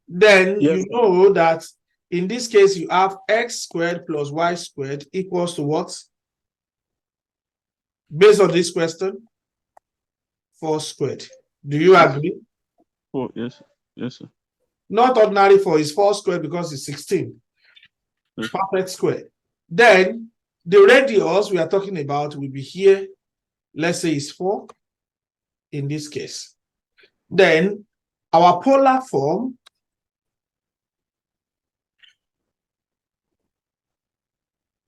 Then Yes, you know that in this case, you have x squared plus y squared equals to what? Based on this question, 4 squared. Do you agree? Oh, yes. Yes, sir. Not ordinary 4, it's 4 squared because it's 16. Yes. Perfect square. Then the radius we are talking about will be here. Let's say it's 4 in this case. Then our polar form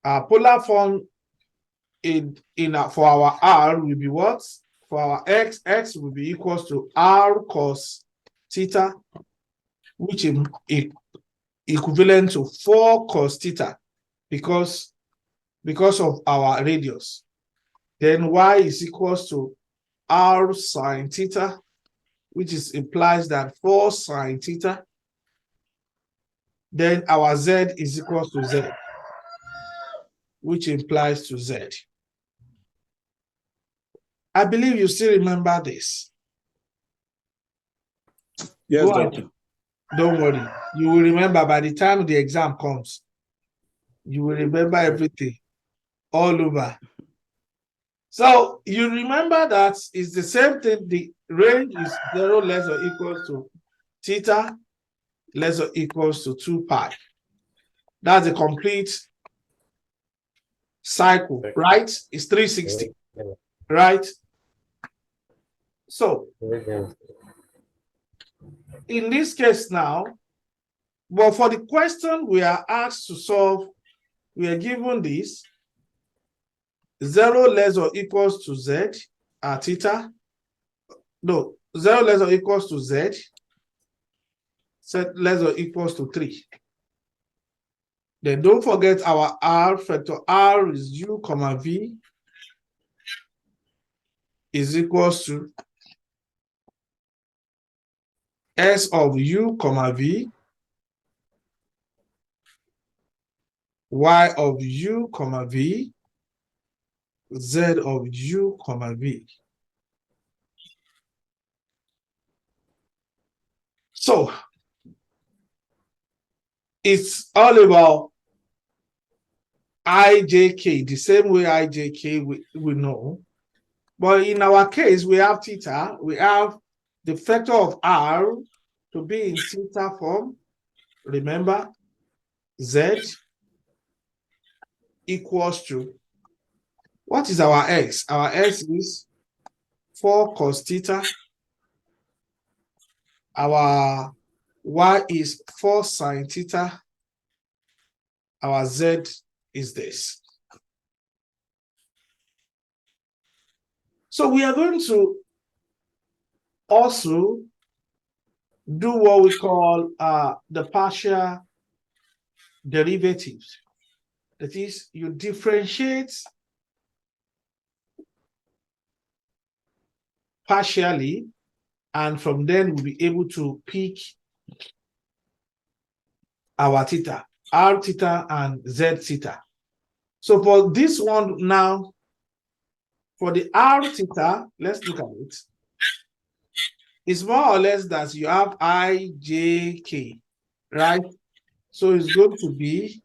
for our r will be what? For our x will be equals to r cos theta, which is equivalent to 4 cos theta because of our radius. Then y is equals to r sine theta, which implies that 4 sine theta. Then our z is equals to z, which implies to z. I believe you still remember this. yes, doctor. Don't worry. You will remember by the time the exam comes. You will remember everything all over. So you remember that it's the same thing. The range is 0 less or equals to theta less or equals to 2 pi. That's a complete cycle, right? It's 360, right? So in this case now, But for the question we are asked to solve, we are given this 0 less or equals to z theta. No, 0 less or equals to z, z less or equals to 3. Then don't forget our r factor. R is u comma v is equals to s of u comma v, y of u comma v, z of u comma v. So it's all about ijk, the same way ijk we know. But in our case, we have theta, we have the factor of r to be in theta form. Remember, z equals to, what is our x? Our x is 4 cos theta. Our y is 4 sin theta. Our z is this. So we are going to also do what we call the partial derivatives. That is, you differentiate partially, and from then we'll be able to pick our theta, r theta and z theta. So for this one now, for the r theta, let's look at it. It's more or less that you have ijk, right? So it's going to be,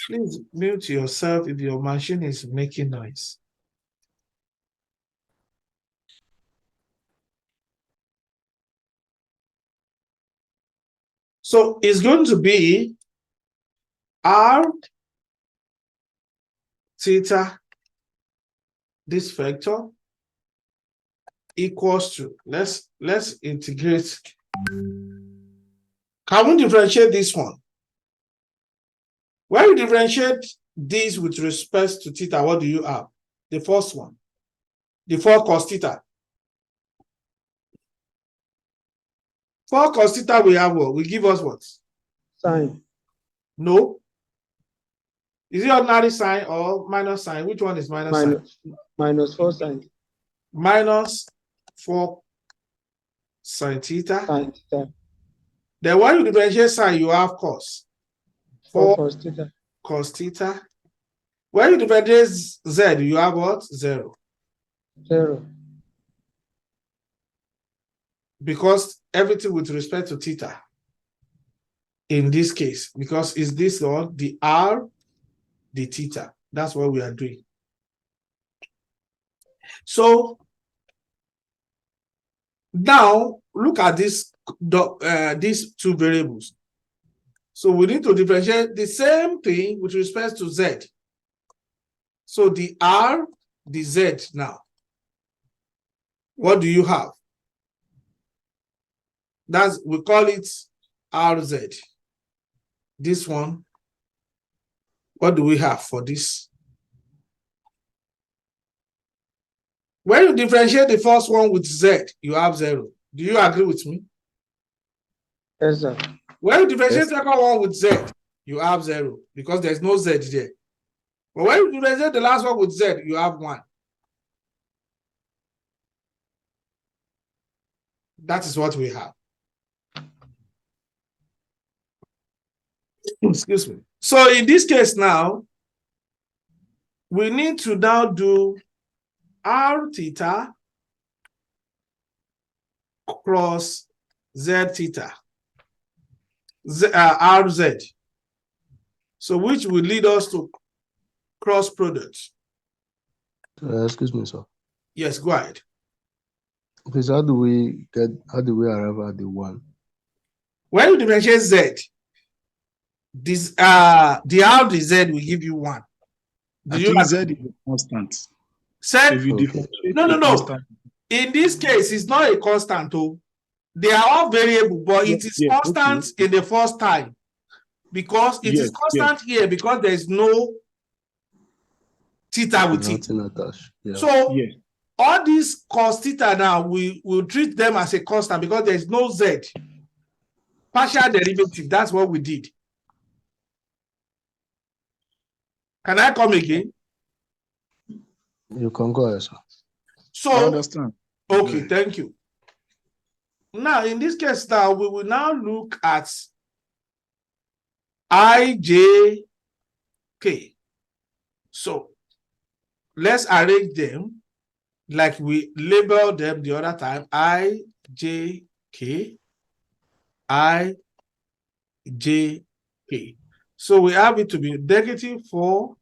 please mute yourself if your machine is making noise. So it's going to be r theta, this vector, equals to, let's integrate. Can we differentiate this one? When you differentiate this with respect to theta, what do you have? The first one, the 4 cos theta. 4 cos theta we have what? Will give us what? Sine. No. Is it ordinary sine or minus sine? Which one is minus sine? Minus 4 sine. Minus 4 sine theta. Sine theta. Then when you differentiate sine, you have cos. 4 4 cos theta. cos theta. When you differentiate z, you have what? 0. 0. Because everything with respect to theta. In this case, because is this one, the r, the theta. That's what we are doing. So now look at this, these two variables. So we need to differentiate the same thing with respect to z. So the r, the z now. What do you have? We call it rz. This one, what do we have for this? When you differentiate the first one with z, you have 0. Do you agree with me? Yes, sir. When you differentiate the second one with z, you have 0 because there's no z there. But when you differentiate the last one with z, you have 1. That is what we have. Excuse me. So in this case now, we need to now do r theta cross z theta, rz. So which will lead us to cross product. Excuse me, sir. Yes, go ahead. Please, how do we arrive at the 1? When you differentiate z, this the r dz will give you 1. Do you Actually, z is a constant. Said If you Okay. differentiate no. the constant, In this case, it's not a constant. Oh, They are all variable, but it is Yeah, constant okay. in the first time because it is Yes, yes. constant here because there is no theta with it. Nothing attached. Yeah. So Yes. all these cos theta now, we will treat them as a constant because there is no z. Partial derivative, that's what we did. Can I come again? You can go ahead, sir. I So, understand. okay, thank you. Now, in this case now, we will now look at IJK. So, let's arrange them like we labeled them the other time. IJK, IJK. So, we have it to be -4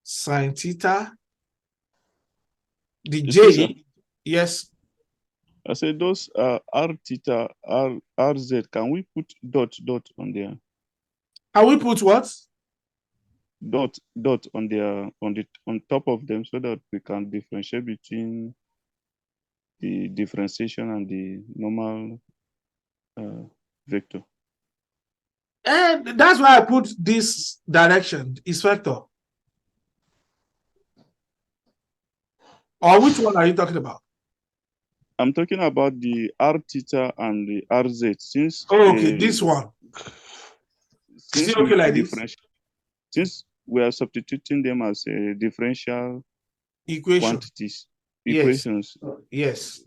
sine theta. The Excuse J, me. yes. I said those R theta, RZ. Can we put dot on there? Can we put what? Dot on their on top of them so that we can differentiate between the differentiation and the normal vector. And that's why I put this direction, is vector. Or which one are you talking about? I'm talking about the R theta and the RZ since Okay, this one. Is it okay like this? Since we are substituting them as a differential Equation. quantities, Yes. equations. Yes.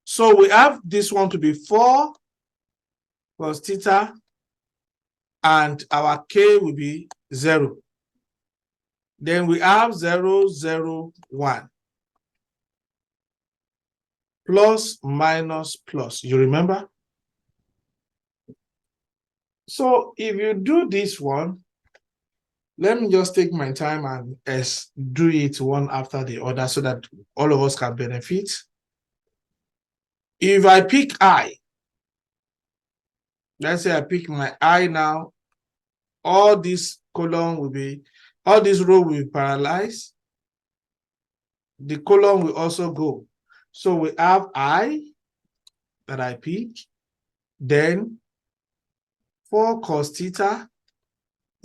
So we have this one to be 4 cos theta, and our K will be 0. Then we have 0, 0, 1. Plus, minus, plus. You remember? So if you do this one, let me just take my time and do it one after the other so that all of us can benefit. If I pick I, let's say I pick my I now, all this column will be, all this row will be paralyzed. The column will also go. So we have I that I pick, then 4 cos theta,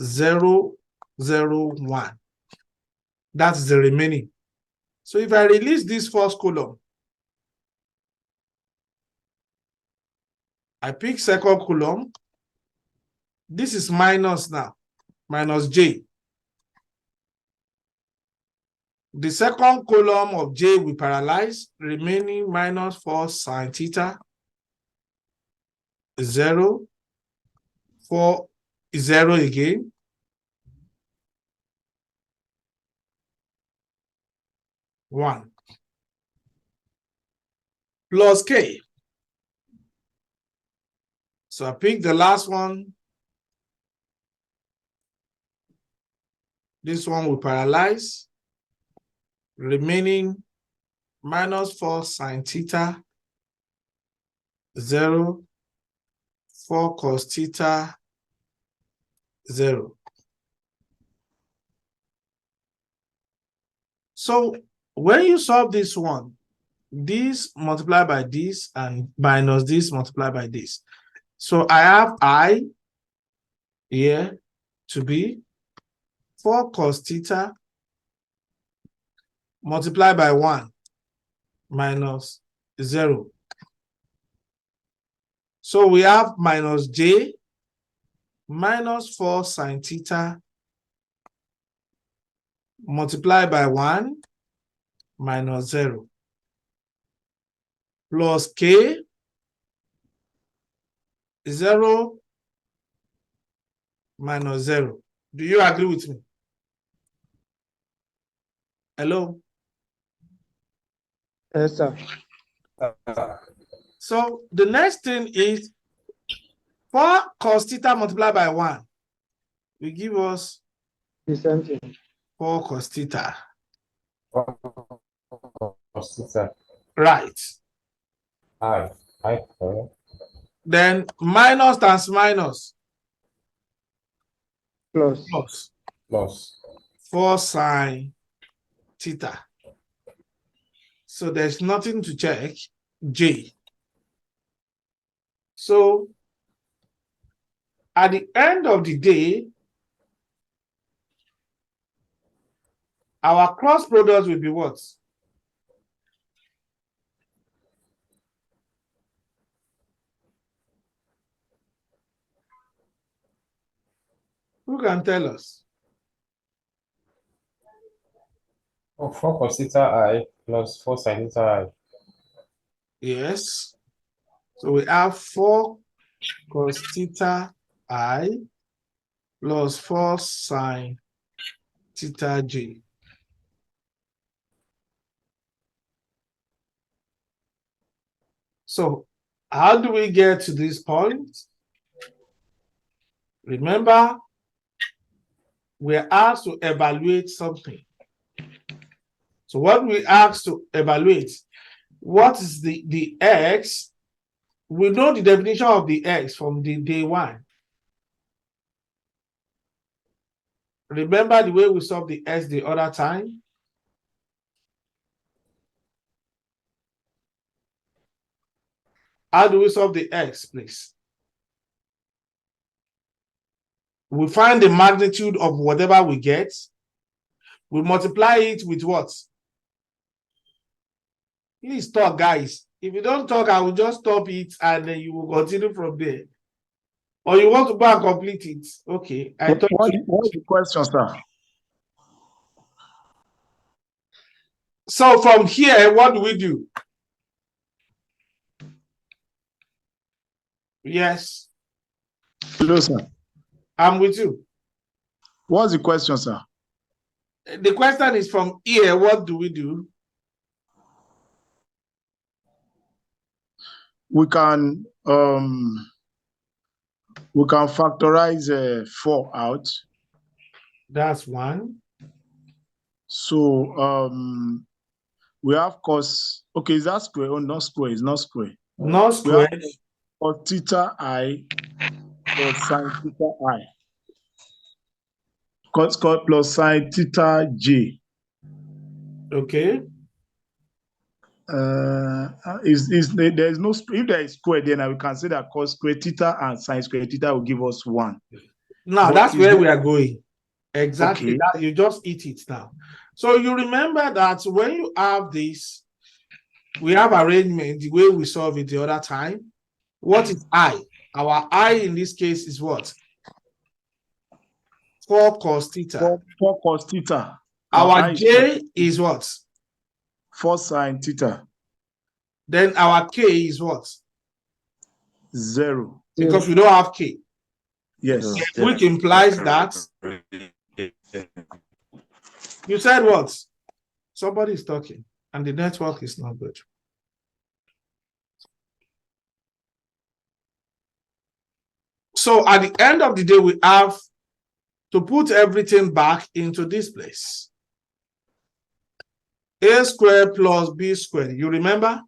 0, 0, 1. That's the remaining. So if I release this first column, I pick second column. This is minus now, minus J. The second column of J will paralyze, remaining minus 4 sine theta, 0, 4, 0 again. One plus K. So I pick the last one. This one will paralyze, remaining minus 4 sine theta, 0, 4 cos theta, 0. So when you solve this one, this multiplied by this and minus this multiplied by this. So I have I here to be 4 cos theta multiplied by 1 minus 0. So we have minus J minus 4 sine theta multiplied by 1 minus 0 plus K 0 minus 0. Do you agree with me? Hello? Yes, sir. So the next thing is 4 cos theta multiplied by 1 will give us The same thing. 4 cos theta. Cos theta. Right. I. Then minus times minus Plus. Plus. 4 sine theta. So there's nothing to check. J. So at the end of the day, our cross product will be what? Who can tell us? Oh, 4 cos theta I plus 4 sin theta I. Yes. So we have 4 cos theta I plus 4 sin theta j. So how do we get to this point? Remember, we're asked to evaluate something. So what we asked to evaluate, what is the x? We know the definition of the x from the day one. Remember the way we solved the x the other time? How do we solve the x, please? We find the magnitude of whatever we get. We multiply it with what? Please talk, guys. If you don't talk, I will just stop it and then you will continue from there. Or you want to go and complete it? Okay. What's the question, sir? So from here, what do we do? Yes, Hello, sir. I'm with you. What's the question, sir? The question is from here, what do we do? We can factorize 4 out. That's one. So we have cos. Okay, is that square? Oh, not square. It's not square. Not We squared. have cos theta I plus sin theta I. Cos plus sin theta j. Okay. There is no, if there is square, then we can say that cos square theta and sin square theta will give us 1. Now But that's is where there- we are going. Exactly. Okay. That you just eat it now. So you remember that when you have this, we have arrangement the way we solve it the other time. What is I? Our I in this case is what? 4 cos theta. 4 cos theta. Our I is J is what? 4 sin theta. Then our K is what? 0. Because we don't have K, Yes. which implies that you said what? Somebody is talking and the network is not good. So at the end of the day, we have to put everything back into this place. A squared plus B squared, you remember?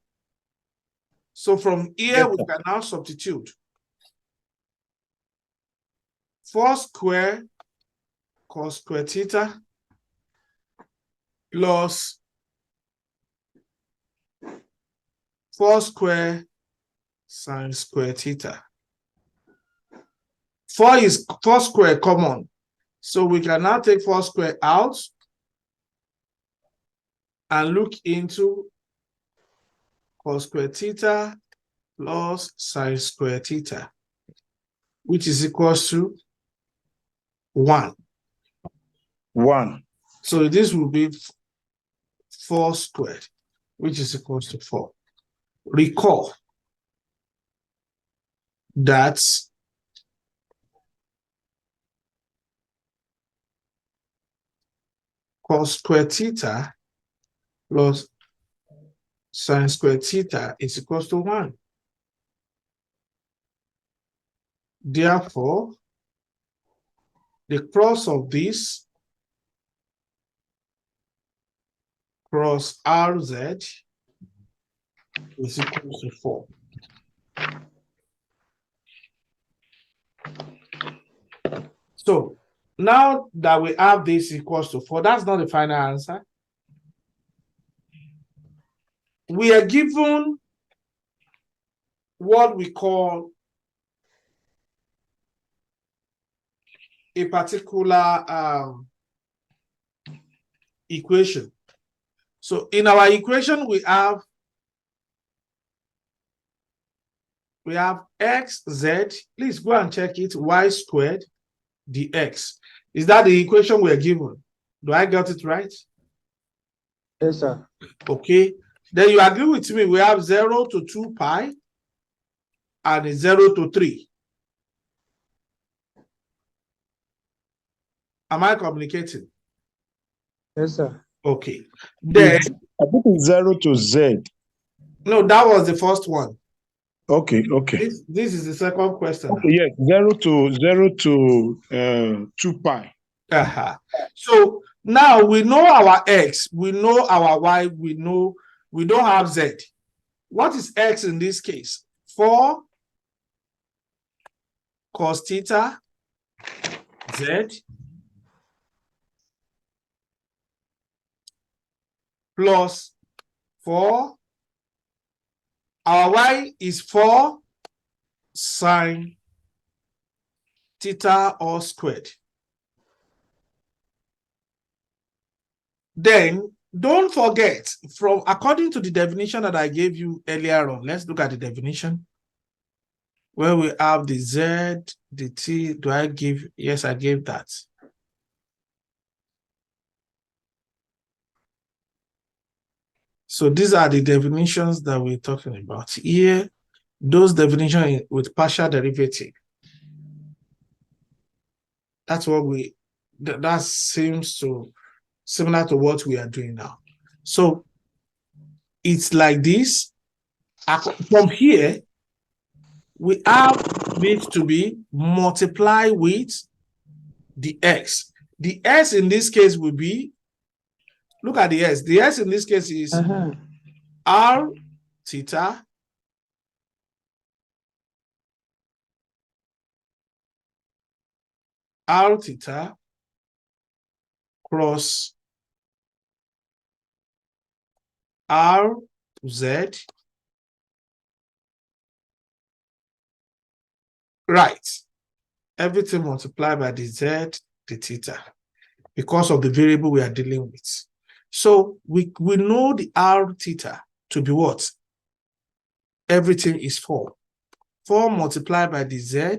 So from here, Yes, we sir. can now substitute 4 squared cos square theta plus 4 squared sin square theta. 4 square common. So we can now take 4 square out and look into cos square theta plus sin square theta, which is equals to 1. 1. So this will be 4 squared, which is equals to 4. Recall that cos square theta plus sin square theta is equals to 1. Therefore, the cross of this cross RZ is equal to 4. So now that we have this equals to 4, that's not the final answer. we are given what we call a particular equation. So in our equation, we have xz, please go and check it, y squared dx. Is that the equation we are given? Do I get it right? Yes, sir. Okay. Then you agree with me, we have 0 to 2 pi and 0 to 3. Am I communicating? Yes, sir. Okay. Then, I think it's 0 to Z. no, that was the first one. Okay, okay. This is the second question. Okay, yes, 0 to 2 pi. So now we know our x, we know our y, we don't have z. What is x in this case? 4 cos theta z plus 4. Our y is 4 sine theta all squared. Then don't forget, from according to the definition that I gave you earlier on, let's look at the definition where we have the z, the t. Do I give? Yes, I gave that. So these are the definitions that we're talking about here. Those definitions with partial derivative. That's what that seems to similar to what we are doing now. So it's like this. From here, we have this to be multiplied with the x. The s in this case will be, look at the s. The s in this case is r theta cross r z, right? Everything multiplied by the z, the theta, because of the variable we are dealing with. So we know the r theta to be what? Everything is 4. 4 multiplied by the z,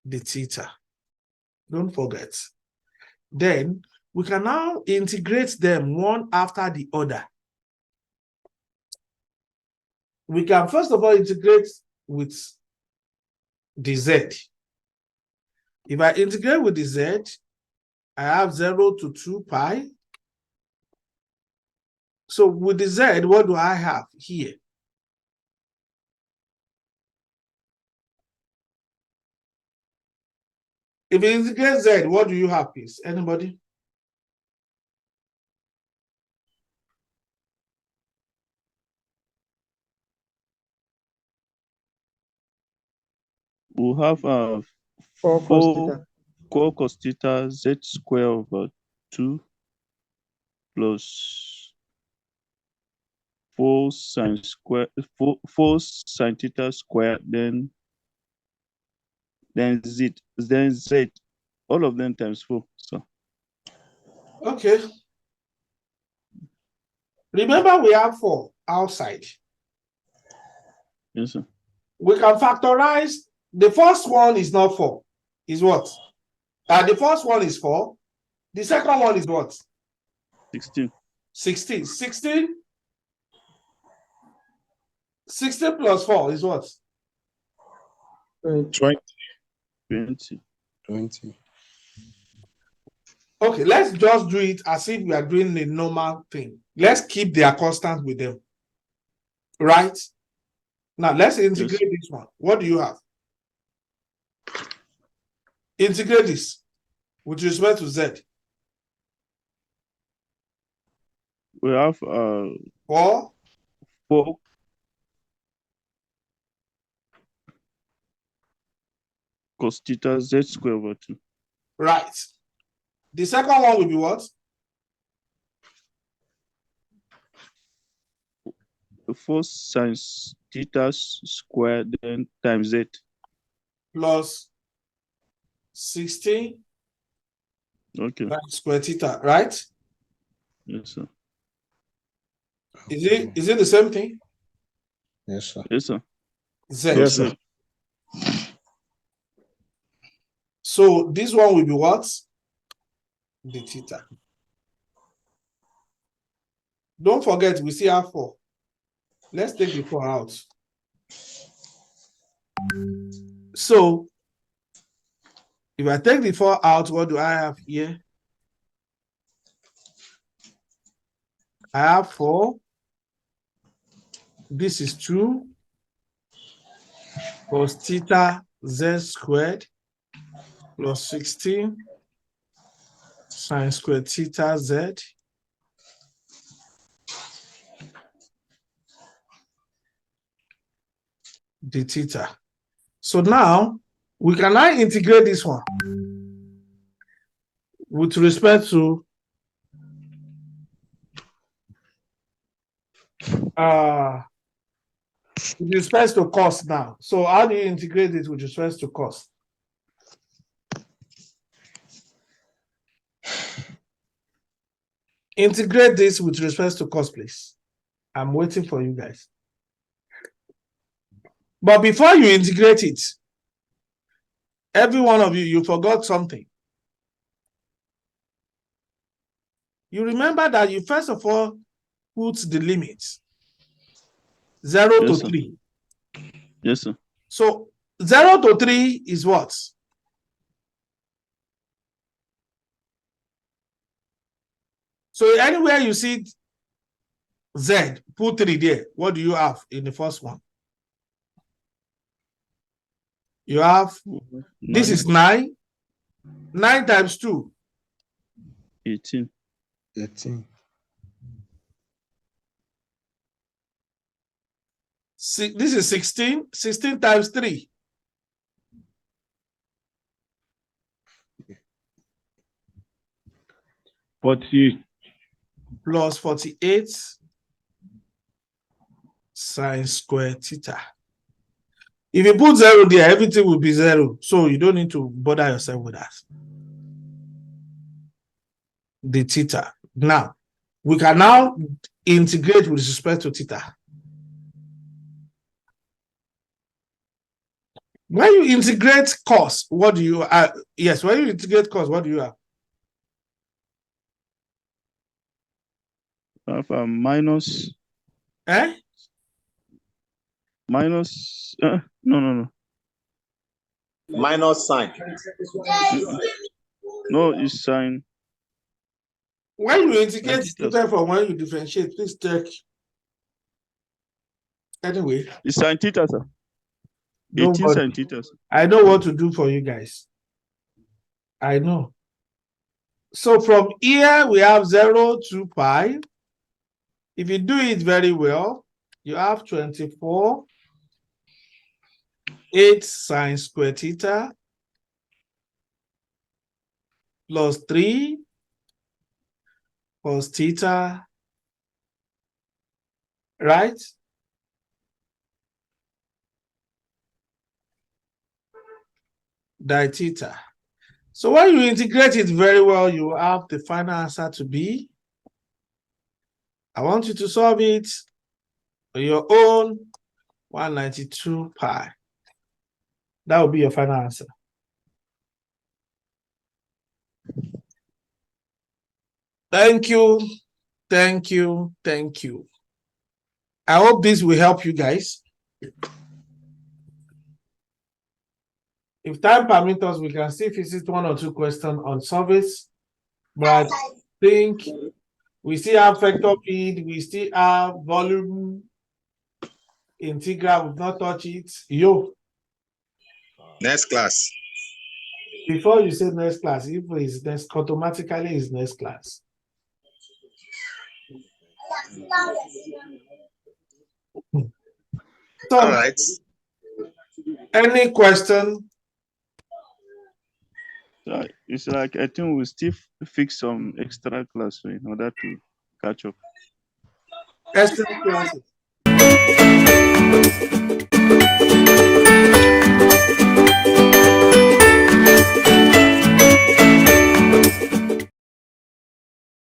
the theta. Don't forget. Then we can now integrate them one after the other. We can first of all integrate with the z. If I integrate with the z, I have 0 to 2 pi. So with the z, what do I have here? If you integrate z, what do you have, please? Anybody? We'll have 4 cos theta. 4 cos theta z square over 2 plus 4 sine theta square, then z, all of them times 4. So Okay. Remember, we have 4 outside. yes, sir. We can factorize. The first one is not 4. Is what? The first one is 4. The second one is what? 16. 16. 16 plus 4 is what? 20. 20. Okay, let's just do it as if we are doing the normal thing. Let's keep their constant with them. Right? Now, let's integrate this one. What do you have? Integrate this with respect to z. We have 4 cos theta z square over 2. Right. The second one will be what? 4 sinus theta squared then times z. Plus 16 Okay. times square theta, right? Yes, sir. Is it the same thing? Yes, sir. Yes, sir. Z. Yes, sir. So this one will be what? The theta. Don't forget, we still have 4. Let's take the 4 out. So if I take the 4 out, what do I have here? I have 4. This is 2 plus theta z squared plus 16 sine squared theta z d theta. So now we can now integrate this one with respect to with respect to cost now. So how do you integrate it with respect to cost? Integrate this with respect to cost, please. I'm waiting for you guys. But before you integrate it, every one of you forgot something. You remember that you first of all put the limit 0 to Yes, sir. 3. Yes, sir. So 0 to 3 is what? So anywhere you see Z, put 3 there. What do you have in the first one? You have, this is 9. 9 times 2. 18. 18. This is 16. 16 times 3. 48. Plus 48 sine square theta. If you put 0 there, everything will be 0. So you don't need to bother yourself with that. The theta. Now, we can now integrate with respect to theta. When you integrate cos, what do you yes, when you integrate cos, what do you have? I have a minus. Eh? Minus. No. Minus sign. No, it's sine. When you integrate, Theta. it's different from when you differentiate. Please check. Anyway, It's sine theta, sir. don't 18 worry. sine theta, sir. I know what to do for you guys. I know. So from here, we have 0 to pi. If you do it very well, you have 24, 8 sine square theta plus 3 cos theta, right? Di theta. So when you integrate it very well, you have the final answer to be. I want you to solve it on your own, 192 pi. That will be your final answer. Thank you. Thank you. Thank you. I hope this will help you guys. If time permits us, we can still visit 1 or 2 questions on service. But I think we still have vector feed, we still have volume integral, we've not touched it. Yo. Next class. Before you say next class, if it's next, automatically is next class. So, all right. Any question? It's like I think we'll still fix some extra class in order to catch up. Extra classes.